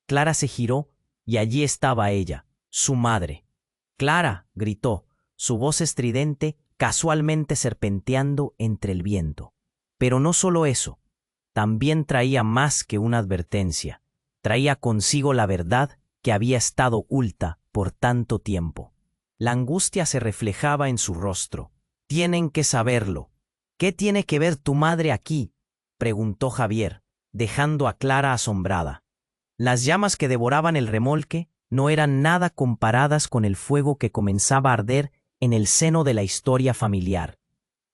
Clara se giró y allí estaba ella, su madre. «¡Clara!», gritó, su voz estridente casualmente serpenteando entre el viento. Pero no solo eso, también traía más que una advertencia. Traía consigo la verdad que había estado oculta por tanto tiempo. La angustia se reflejaba en su rostro. «Tienen que saberlo». «¿Qué tiene que ver tu madre aquí?», preguntó Javier, dejando a Clara asombrada. Las llamas que devoraban el remolque no eran nada comparadas con el fuego que comenzaba a arder en el seno de la historia familiar.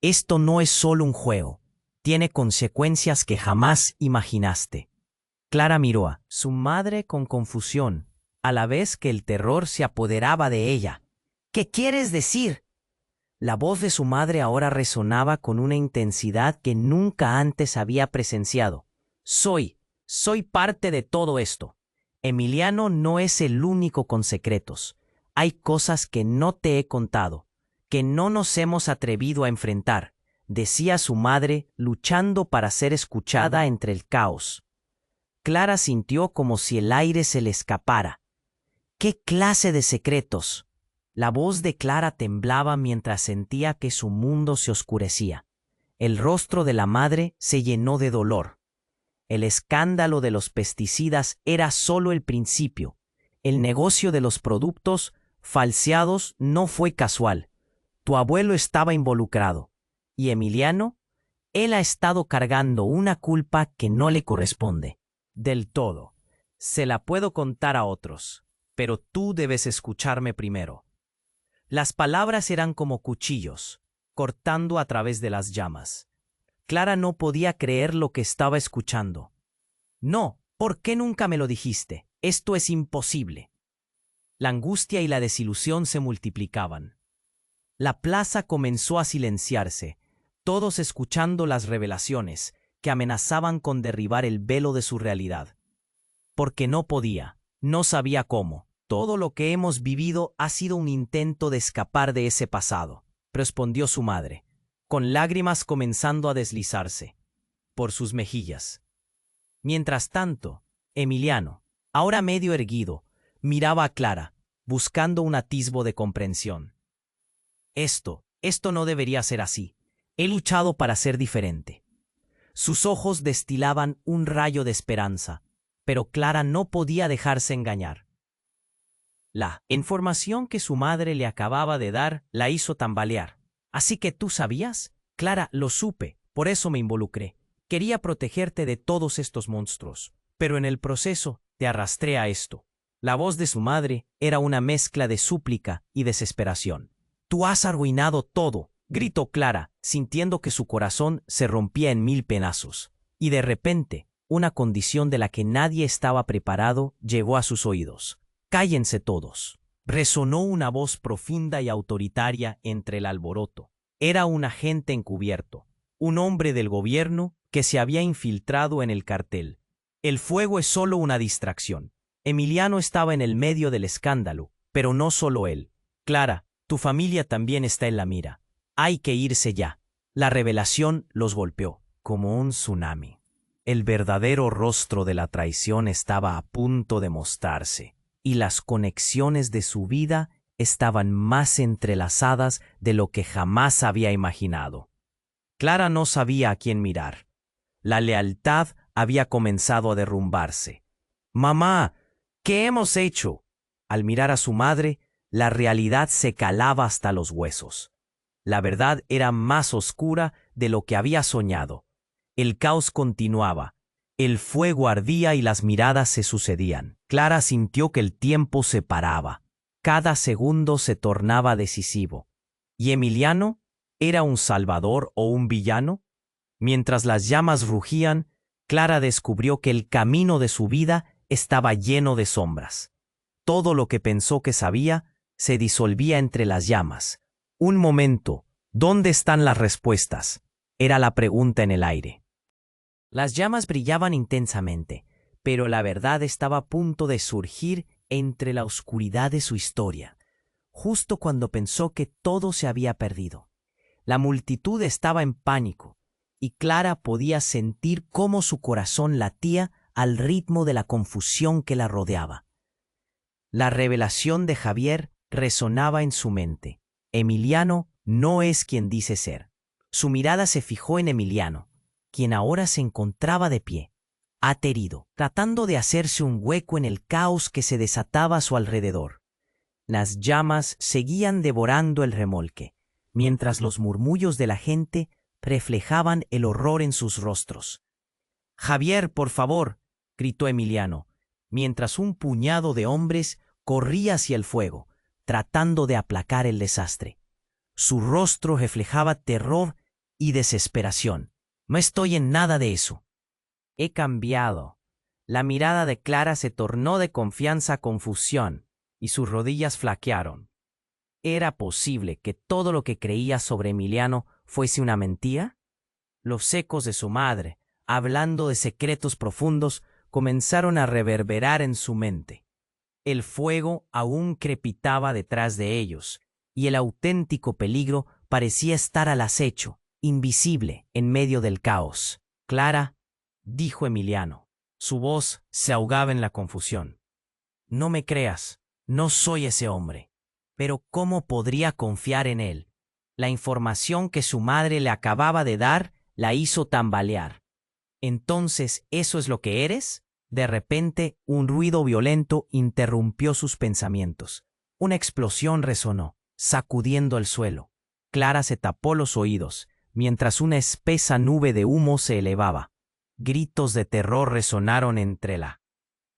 «Esto no es solo un juego, tiene consecuencias que jamás imaginaste». Clara miró a su madre con confusión, a la vez que el terror se apoderaba de ella. «¿Qué quieres decir?». La voz de su madre ahora resonaba con una intensidad que nunca antes había presenciado. Soy parte de todo esto. Emiliano no es el único con secretos. Hay cosas que no te he contado, que no nos hemos atrevido a enfrentar», decía su madre, luchando para ser escuchada entre el caos. Clara sintió como si el aire se le escapara. «¿Qué clase de secretos?». La voz de Clara temblaba mientras sentía que su mundo se oscurecía. El rostro de la madre se llenó de dolor. El escándalo de los pesticidas era solo el principio. El negocio de los productos falseados no fue casual. Tu abuelo estaba involucrado. Y Emiliano, él ha estado cargando una culpa que no le corresponde. Del todo. Se la puedo contar a otros, pero tú debes escucharme primero. Las palabras eran como cuchillos, cortando a través de las llamas. Clara no podía creer lo que estaba escuchando. «No, ¿por qué nunca me lo dijiste? Esto es imposible». La angustia y la desilusión se multiplicaban. La plaza comenzó a silenciarse. todos escuchando las revelaciones que amenazaban con derribar el velo de su realidad. Porque no podía, no sabía cómo. Todo lo que hemos vivido ha sido un intento de escapar de ese pasado, respondió su madre, con lágrimas comenzando a deslizarse por sus mejillas. Mientras tanto, Emiliano, ahora medio erguido, miraba a Clara, buscando un atisbo de comprensión. Esto no debería ser así. He luchado para ser diferente. Sus ojos destilaban un rayo de esperanza, pero Clara no podía dejarse engañar. La información que su madre le acababa de dar la hizo tambalear. ¿Así que tú sabías? Clara, lo supe, por eso me involucré. Quería protegerte de todos estos monstruos, pero en el proceso te arrastré a esto. La voz de su madre era una mezcla de súplica y desesperación. Tú has arruinado todo, gritó Clara, sintiendo que su corazón se rompía en 1000 pedazos. Y de repente, una condición de la que nadie estaba preparado llegó a sus oídos. «Cállense todos», resonó una voz profunda y autoritaria entre el alboroto. Era un agente encubierto, un hombre del gobierno que se había infiltrado en el cartel. El fuego es solo una distracción. Emiliano estaba en el medio del escándalo, pero no solo él. Clara, tu familia también está en la mira. Hay que irse ya. La revelación los golpeó, como un tsunami. El verdadero rostro de la traición estaba a punto de mostrarse, y las conexiones de su vida estaban más entrelazadas de lo que jamás había imaginado. Clara no sabía a quién mirar. La lealtad había comenzado a derrumbarse. «Mamá, ¿qué hemos hecho?» Al mirar a su madre, la realidad se calaba hasta los huesos. La verdad era más oscura de lo que había soñado. El caos continuaba. El fuego ardía y las miradas se sucedían. Clara sintió que el tiempo se paraba. Cada segundo se tornaba decisivo. ¿Y Emiliano? ¿Era un salvador o un villano? Mientras las llamas rugían, Clara descubrió que el camino de su vida estaba lleno de sombras. Todo lo que pensó que sabía se disolvía entre las llamas. Un momento, ¿dónde están las respuestas? Era la pregunta en el aire. Las llamas brillaban intensamente, pero la verdad estaba a punto de surgir entre la oscuridad de su historia, justo cuando pensó que todo se había perdido. La multitud estaba en pánico, y Clara podía sentir cómo su corazón latía al ritmo de la confusión que la rodeaba. La revelación de Javier resonaba en su mente. Emiliano no es quien dice ser. Su mirada se fijó en Emiliano, quien ahora se encontraba de pie, aterido, tratando de hacerse un hueco en el caos que se desataba a su alrededor. Las llamas seguían devorando el remolque, mientras los murmullos de la gente reflejaban el horror en sus rostros. «Javier, por favor», gritó Emiliano, mientras un puñado de hombres corría hacia el fuego, tratando de aplacar el desastre. Su rostro reflejaba terror y desesperación. «No estoy en nada de eso». «He cambiado». La mirada de Clara se tornó de confianza a confusión, y sus rodillas flaquearon. ¿Era posible que todo lo que creía sobre Emiliano fuese una mentira? Los ecos de su madre, hablando de secretos profundos, comenzaron a reverberar en su mente. El fuego aún crepitaba detrás de ellos, y el auténtico peligro parecía estar al acecho, invisible en medio del caos. «Clara», dijo Emiliano. Su voz se ahogaba en la confusión. «No me creas, no soy ese hombre». Pero ¿cómo podría confiar en él? La información que su madre le acababa de dar la hizo tambalear. «¿Entonces eso es lo que eres?» De repente, un ruido violento interrumpió sus pensamientos. Una explosión resonó, sacudiendo el suelo. Clara se tapó los oídos, mientras una espesa nube de humo se elevaba. Gritos de terror resonaron entre la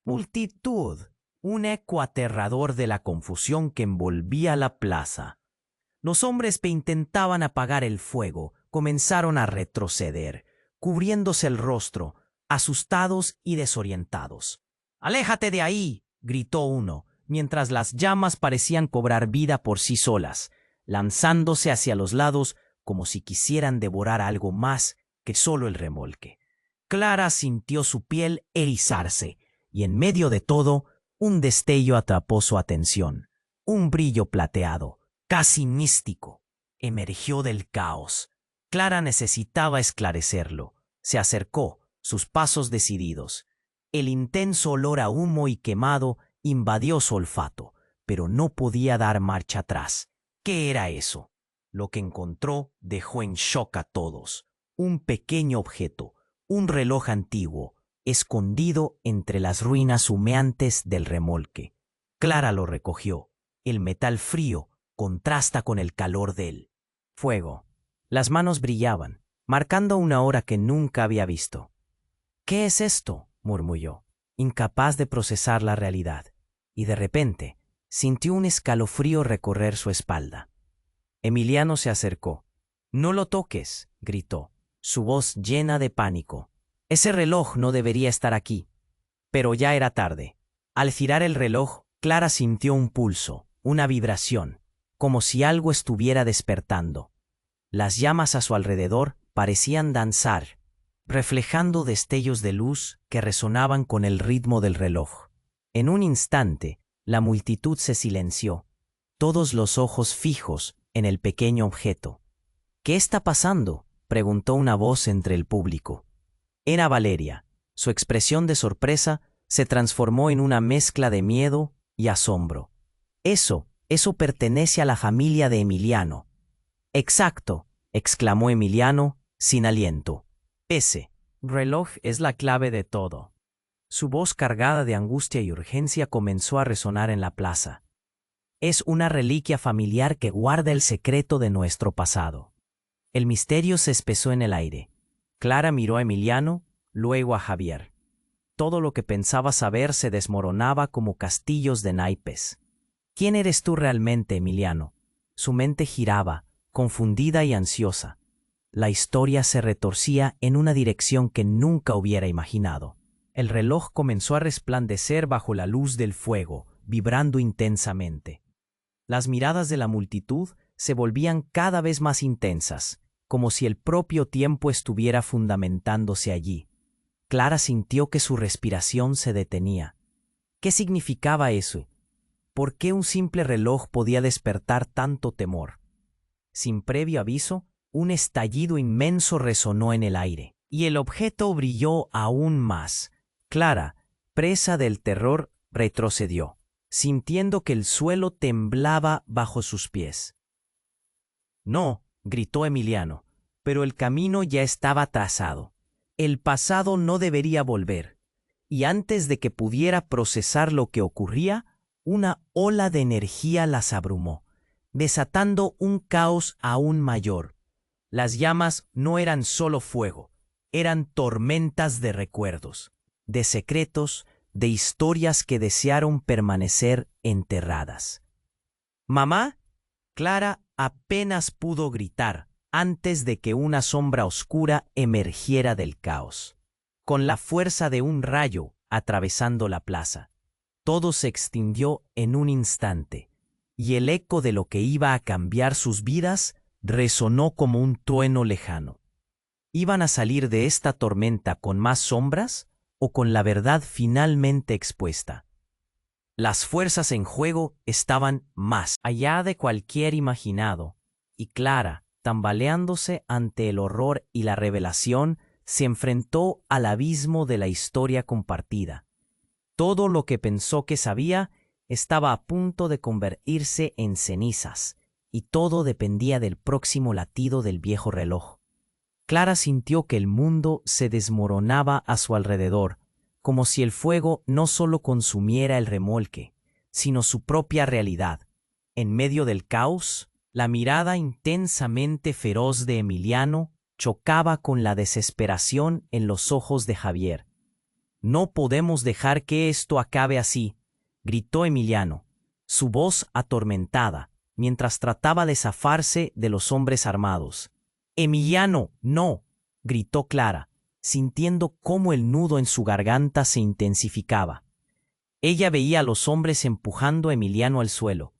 multitud, un eco aterrador de la confusión que envolvía la plaza. Los hombres que intentaban apagar el fuego comenzaron a retroceder, cubriéndose el rostro, asustados y desorientados. «¡Aléjate de ahí!», gritó uno, mientras las llamas parecían cobrar vida por sí solas, lanzándose hacia los lados como si quisieran devorar algo más que solo el remolque. Clara sintió su piel erizarse, y en medio de todo, un destello atrapó su atención. Un brillo plateado, casi místico, emergió del caos. Clara necesitaba esclarecerlo. Se acercó, sus pasos decididos. El intenso olor a humo y quemado invadió su olfato, pero no podía dar marcha atrás. ¿Qué era eso? Lo que encontró dejó en shock a todos. Un pequeño objeto, un reloj antiguo, escondido entre las ruinas humeantes del remolque. Clara lo recogió. El metal frío contrasta con el calor del fuego. Las manos brillaban, marcando una hora que nunca había visto. «¿Qué es esto?», murmulló, incapaz de procesar la realidad, y de repente sintió un escalofrío recorrer su espalda. Emiliano se acercó. «No lo toques», gritó, su voz llena de pánico. «Ese reloj no debería estar aquí». Pero ya era tarde. Al girar el reloj, Clara sintió un pulso, una vibración, como si algo estuviera despertando. Las llamas a su alrededor parecían danzar, reflejando destellos de luz que resonaban con el ritmo del reloj. En un instante, la multitud se silenció, todos los ojos fijos en el pequeño objeto. «¿Qué está pasando?», preguntó una voz entre el público. Era Valeria. Su expresión de sorpresa se transformó en una mezcla de miedo y asombro. Eso pertenece a la familia de Emiliano». «Exacto», exclamó Emiliano, sin aliento. «Ese reloj es la clave de todo». Su voz cargada de angustia y urgencia comenzó a resonar en la plaza. «Es una reliquia familiar que guarda el secreto de nuestro pasado». El misterio se espesó en el aire. Clara miró a Emiliano, luego a Javier. Todo lo que pensaba saber se desmoronaba como castillos de naipes. «¿Quién eres tú realmente, Emiliano?». Su mente giraba, confundida y ansiosa. La historia se retorcía en una dirección que nunca hubiera imaginado. El reloj comenzó a resplandecer bajo la luz del fuego, vibrando intensamente. Las miradas de la multitud se volvían cada vez más intensas, como si el propio tiempo estuviera fundamentándose allí. Clara sintió que su respiración se detenía. ¿Qué significaba eso? ¿Por qué un simple reloj podía despertar tanto temor? Sin previo aviso, un estallido inmenso resonó en el aire, y el objeto brilló aún más. Clara, presa del terror, retrocedió, sintiendo que el suelo temblaba bajo sus pies. «No», gritó Emiliano, pero el camino ya estaba trazado. El pasado no debería volver, y antes de que pudiera procesar lo que ocurría, una ola de energía las abrumó, desatando un caos aún mayor. Las llamas no eran solo fuego, eran tormentas de recuerdos, de secretos, de historias que desearon permanecer enterradas. «¡Mamá!». Clara apenas pudo gritar antes de que una sombra oscura emergiera del caos. Con la fuerza de un rayo atravesando la plaza, todo se extinguió en un instante, y el eco de lo que iba a cambiar sus vidas resonó como un trueno lejano. ¿Iban a salir de esta tormenta con más sombras o con la verdad finalmente expuesta? Las fuerzas en juego estaban más allá de cualquier imaginado, y Clara, tambaleándose ante el horror y la revelación, se enfrentó al abismo de la historia compartida. Todo lo que pensó que sabía estaba a punto de convertirse en cenizas, y todo dependía del próximo latido del viejo reloj. Clara sintió que el mundo se desmoronaba a su alrededor, como si el fuego no solo consumiera el remolque, sino su propia realidad. En medio del caos, la mirada intensamente feroz de Emiliano chocaba con la desesperación en los ojos de Javier. «No podemos dejar que esto acabe así», gritó Emiliano, su voz atormentada, mientras trataba de zafarse de los hombres armados. «Emiliano, no», gritó Clara, sintiendo cómo el nudo en su garganta se intensificaba. Ella veía a los hombres empujando a Emiliano al suelo,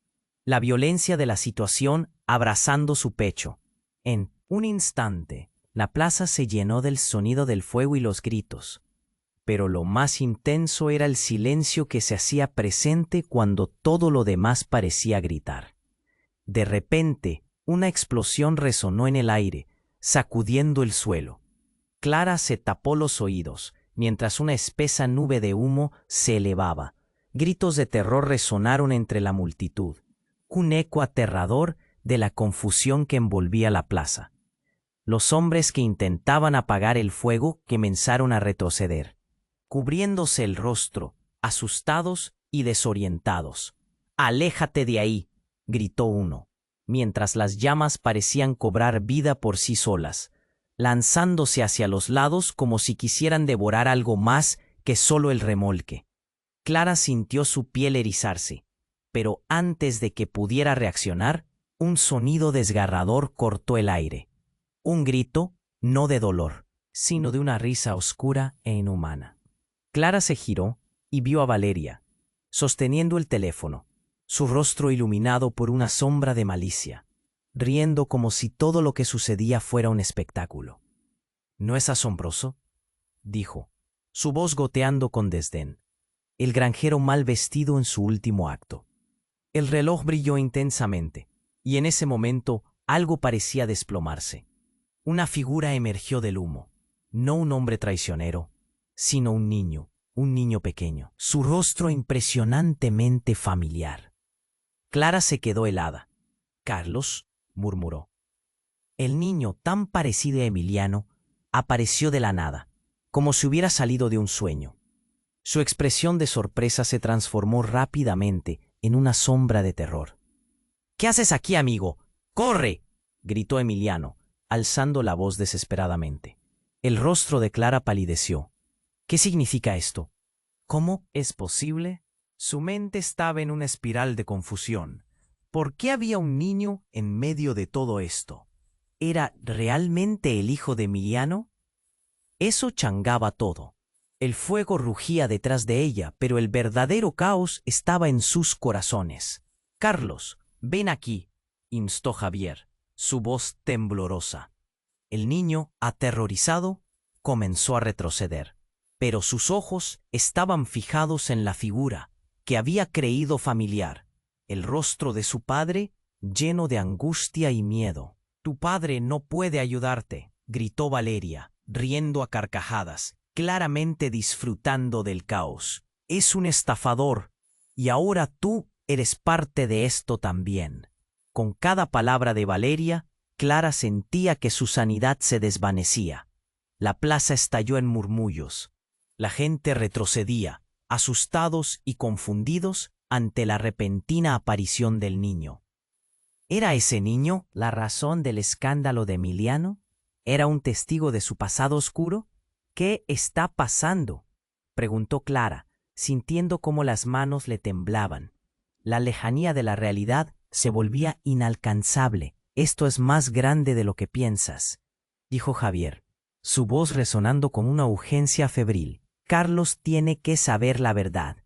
la violencia de la situación abrazando su pecho. En Un instante, la plaza se llenó del sonido del fuego y los gritos, pero lo más intenso era el silencio que se hacía presente cuando todo lo demás parecía gritar. De repente, una explosión resonó en el aire, sacudiendo el suelo. Clara se tapó los oídos, mientras una espesa nube de humo se elevaba. Gritos de terror resonaron entre la multitud, un eco aterrador de la confusión que envolvía la plaza. Los hombres que intentaban apagar el fuego comenzaron a retroceder, cubriéndose el rostro, asustados y desorientados. «¡Aléjate de ahí!», gritó uno, mientras las llamas parecían cobrar vida por sí solas, lanzándose hacia los lados como si quisieran devorar algo más que solo el remolque. Clara sintió su piel erizarse, pero antes de que pudiera reaccionar, un sonido desgarrador cortó el aire. Un grito, no de dolor, sino de una risa oscura e inhumana. Clara se giró y vio a Valeria, sosteniendo el teléfono, su rostro iluminado por una sombra de malicia, riendo como si todo lo que sucedía fuera un espectáculo. «¿No es asombroso?», dijo, su voz goteando con desdén. El granjero mal vestido en su último acto. El reloj brilló intensamente, y en ese momento algo parecía desplomarse. Una figura emergió del humo, no un hombre traicionero, sino un niño pequeño, su rostro impresionantemente familiar. Clara se quedó helada. «Carlos», murmuró. El niño, tan parecido a Emiliano, apareció de la nada, como si hubiera salido de un sueño. Su expresión de sorpresa se transformó rápidamente en una sombra de terror. «¿Qué haces aquí, amigo? ¡Corre!», gritó Emiliano, alzando la voz desesperadamente. El rostro de Clara palideció. «¿Qué significa esto? ¿Cómo es posible?». Su mente estaba en una espiral de confusión. ¿Por qué había un niño en medio de todo esto? ¿Era realmente el hijo de Emiliano? Eso changaba todo. El fuego rugía detrás de ella, pero el verdadero caos estaba en sus corazones. «Carlos, ven aquí», instó Javier, su voz temblorosa. El niño, aterrorizado, comenzó a retroceder, pero sus ojos estaban fijados en la figura que había creído familiar, el rostro de su padre lleno de angustia y miedo. «Tu padre no puede ayudarte», gritó Valeria, riendo a carcajadas, claramente disfrutando del caos. «Es un estafador, y ahora tú eres parte de esto también». Con cada palabra de Valeria, Clara sentía que su sanidad se desvanecía. La plaza estalló en murmullos. La gente retrocedía, asustados y confundidos ante la repentina aparición del niño. ¿Era ese niño la razón del escándalo de Emiliano? ¿Era un testigo de su pasado oscuro? «¿Qué está pasando?», preguntó Clara, sintiendo cómo las manos le temblaban. La lejanía de la realidad se volvía inalcanzable. «Esto es más grande de lo que piensas», dijo Javier, su voz resonando con una urgencia febril. «Carlos tiene que saber la verdad.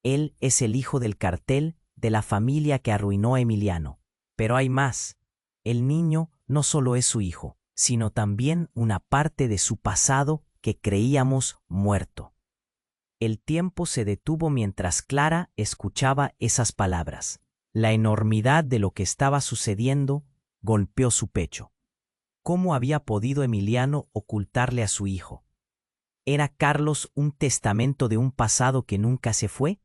Él es el hijo del cartel de la familia que arruinó a Emiliano. Pero hay más. El niño no solo es su hijo, sino también una parte de su pasado que creíamos muerto». El tiempo se detuvo mientras Clara escuchaba esas palabras. La enormidad de lo que estaba sucediendo golpeó su pecho. ¿Cómo había podido Emiliano ocultarle a su hijo? ¿Era Carlos un testamento de un pasado que nunca se fue?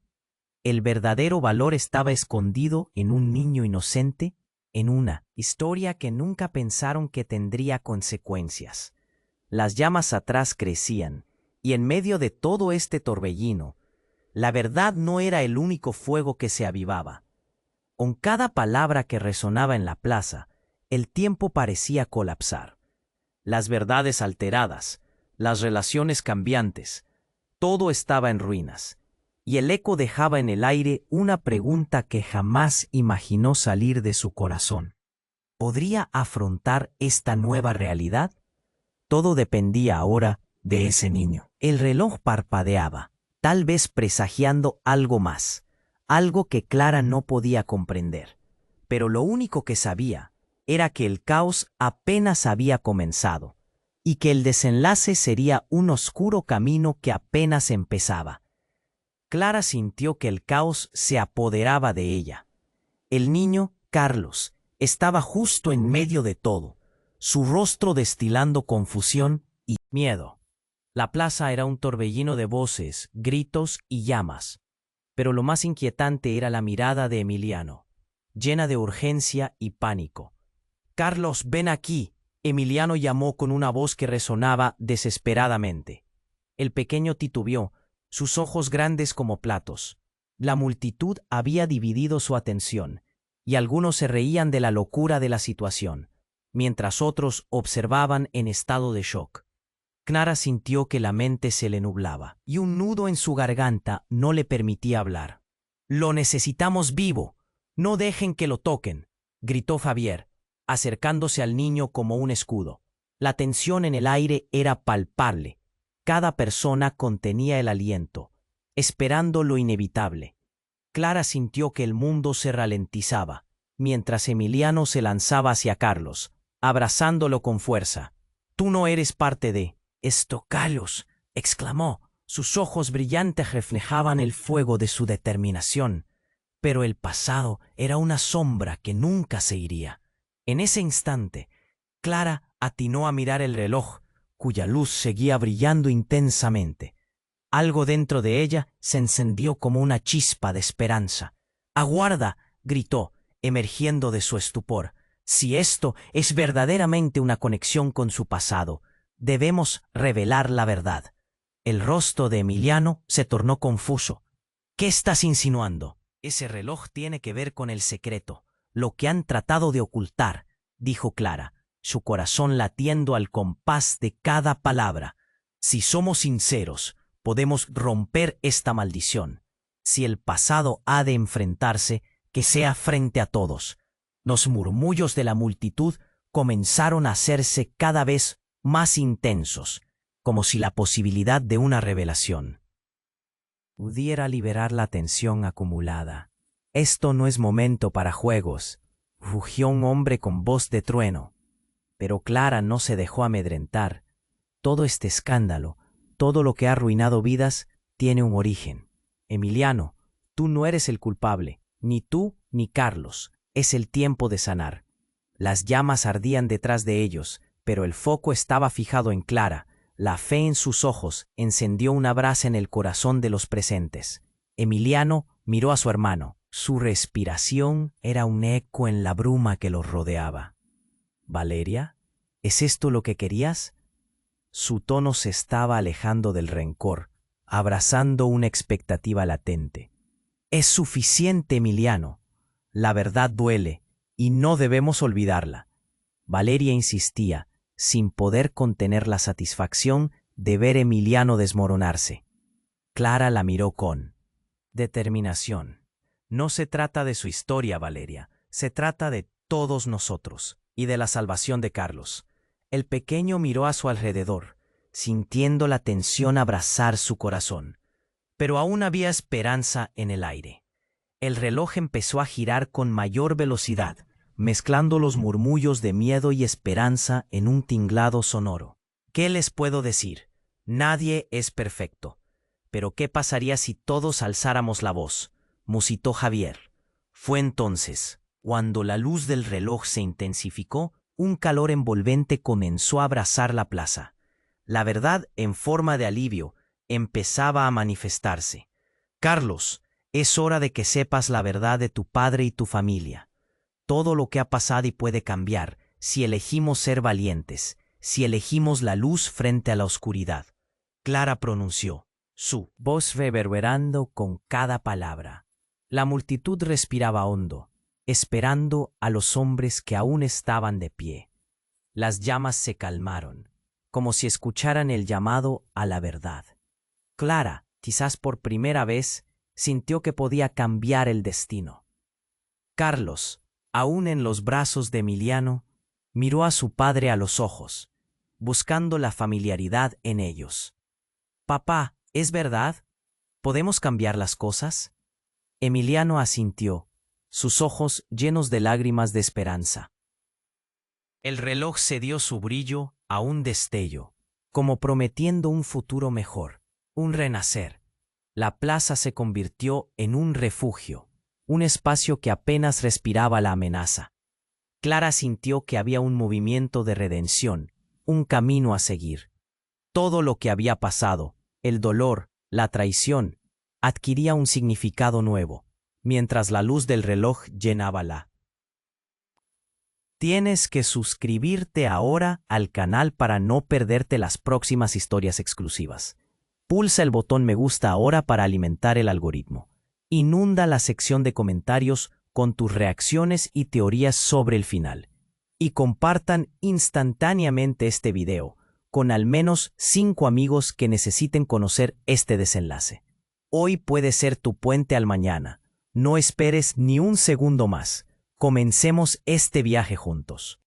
¿El verdadero valor estaba escondido en un niño inocente, en una historia que nunca pensaron que tendría consecuencias? Las llamas atrás crecían, y en medio de todo este torbellino, la verdad no era el único fuego que se avivaba. Con cada palabra que resonaba en la plaza, el tiempo parecía colapsar. Las verdades alteradas, las relaciones cambiantes, todo estaba en ruinas, y el eco dejaba en el aire una pregunta que jamás imaginó salir de su corazón. ¿Podría afrontar esta nueva realidad? Todo dependía ahora de ese niño. El reloj parpadeaba, tal vez presagiando algo más, algo que Clara no podía comprender. Pero lo único que sabía era que el caos apenas había comenzado, y que el desenlace sería un oscuro camino que apenas empezaba. Clara sintió que el caos se apoderaba de ella. El niño, Carlos, estaba justo en medio de todo, su rostro destilando confusión y miedo. La plaza era un torbellino de voces, gritos y llamas, pero lo más inquietante era la mirada de Emiliano, llena de urgencia y pánico. «Carlos, ven aquí», Emiliano llamó con una voz que resonaba desesperadamente. El pequeño titubeó, sus ojos grandes como platos. La multitud había dividido su atención, y algunos se reían de la locura de la situación, mientras otros observaban en estado de shock. Clara sintió que la mente se le nublaba, y un nudo en su garganta no le permitía hablar. «Lo necesitamos vivo. No dejen que lo toquen», gritó Javier, acercándose al niño como un escudo. La tensión en el aire era palpable. Cada persona contenía el aliento, esperando lo inevitable. Clara sintió que el mundo se ralentizaba, mientras Emiliano se lanzaba hacia Carlos, abrazándolo con fuerza. «Tú no eres parte de esto, Carlos», exclamó. Sus ojos brillantes reflejaban el fuego de su determinación. Pero el pasado era una sombra que nunca se iría. En ese instante, Clara atinó a mirar el reloj, cuya luz seguía brillando intensamente. Algo dentro de ella se encendió como una chispa de esperanza. «¡Aguarda!», gritó, emergiendo de su estupor. «Si esto es verdaderamente una conexión con su pasado, debemos revelar la verdad». El rostro de Emiliano se tornó confuso. «¿Qué estás insinuando?». «Ese reloj tiene que ver con el secreto, lo que han tratado de ocultar», dijo Clara, su corazón latiendo al compás de cada palabra. «Si somos sinceros, podemos romper esta maldición. Si el pasado ha de enfrentarse, que sea frente a todos». Los murmullos de la multitud comenzaron a hacerse cada vez más intensos, como si la posibilidad de una revelación pudiera liberar la tensión acumulada. «Esto no es momento para juegos», rugió un hombre con voz de trueno. Pero Clara no se dejó amedrentar. Todo este escándalo, todo lo que ha arruinado vidas, tiene un origen. Emiliano, tú no eres el culpable, ni tú ni Carlos. Es el tiempo de sanar. Las llamas ardían detrás de ellos, pero el foco estaba fijado en Clara. La fe en sus ojos encendió una brasa en el corazón de los presentes. Emiliano miró a su hermano. Su respiración era un eco en la bruma que los rodeaba. «¿Valeria? ¿Es esto lo que querías?». Su tono se estaba alejando del rencor, abrazando una expectativa latente. «Es suficiente, Emiliano. La verdad duele, y no debemos olvidarla». Valeria insistía, sin poder contener la satisfacción de ver a Emiliano desmoronarse. Clara la miró con determinación. «No se trata de su historia, Valeria. Se trata de todos nosotros y de la salvación de Carlos». El pequeño miró a su alrededor, sintiendo la tensión abrazar su corazón. Pero aún había esperanza en el aire. El reloj empezó a girar con mayor velocidad, mezclando los murmullos de miedo y esperanza en un tinglado sonoro. «¿Qué les puedo decir? Nadie es perfecto. Pero ¿qué pasaría si todos alzáramos la voz?», musitó Javier. Fue entonces, cuando la luz del reloj se intensificó, un calor envolvente comenzó a abrasar la plaza. La verdad, en forma de alivio, empezaba a manifestarse. «Carlos, es hora de que sepas la verdad de tu padre y tu familia. Todo lo que ha pasado y puede cambiar si elegimos ser valientes, si elegimos la luz frente a la oscuridad», Clara pronunció, su voz reverberando con cada palabra. La multitud respiraba hondo, esperando a los hombres que aún estaban de pie. Las llamas se calmaron, como si escucharan el llamado a la verdad. Clara, quizás por primera vez, sintió que podía cambiar el destino. Carlos, aún en los brazos de Emiliano, miró a su padre a los ojos, buscando la familiaridad en ellos. «Papá, ¿es verdad? ¿Podemos cambiar las cosas?». Emiliano asintió, sus ojos llenos de lágrimas de esperanza. El reloj cedió su brillo a un destello, como prometiendo un futuro mejor, un renacer. La plaza se convirtió en un refugio, un espacio que apenas respiraba la amenaza. Clara sintió que había un movimiento de redención, un camino a seguir. Todo lo que había pasado, el dolor, la traición, adquiría un significado nuevo, mientras la luz del reloj llenaba la. Tienes que suscribirte ahora al canal para no perderte las próximas historias exclusivas. Pulsa el botón me gusta ahora para alimentar el algoritmo. Inunda la sección de comentarios con tus reacciones y teorías sobre el final. Y compartan instantáneamente este video con al menos 5 amigos que necesiten conocer este desenlace. Hoy puede ser tu puente al mañana. No esperes ni un segundo más. Comencemos este viaje juntos.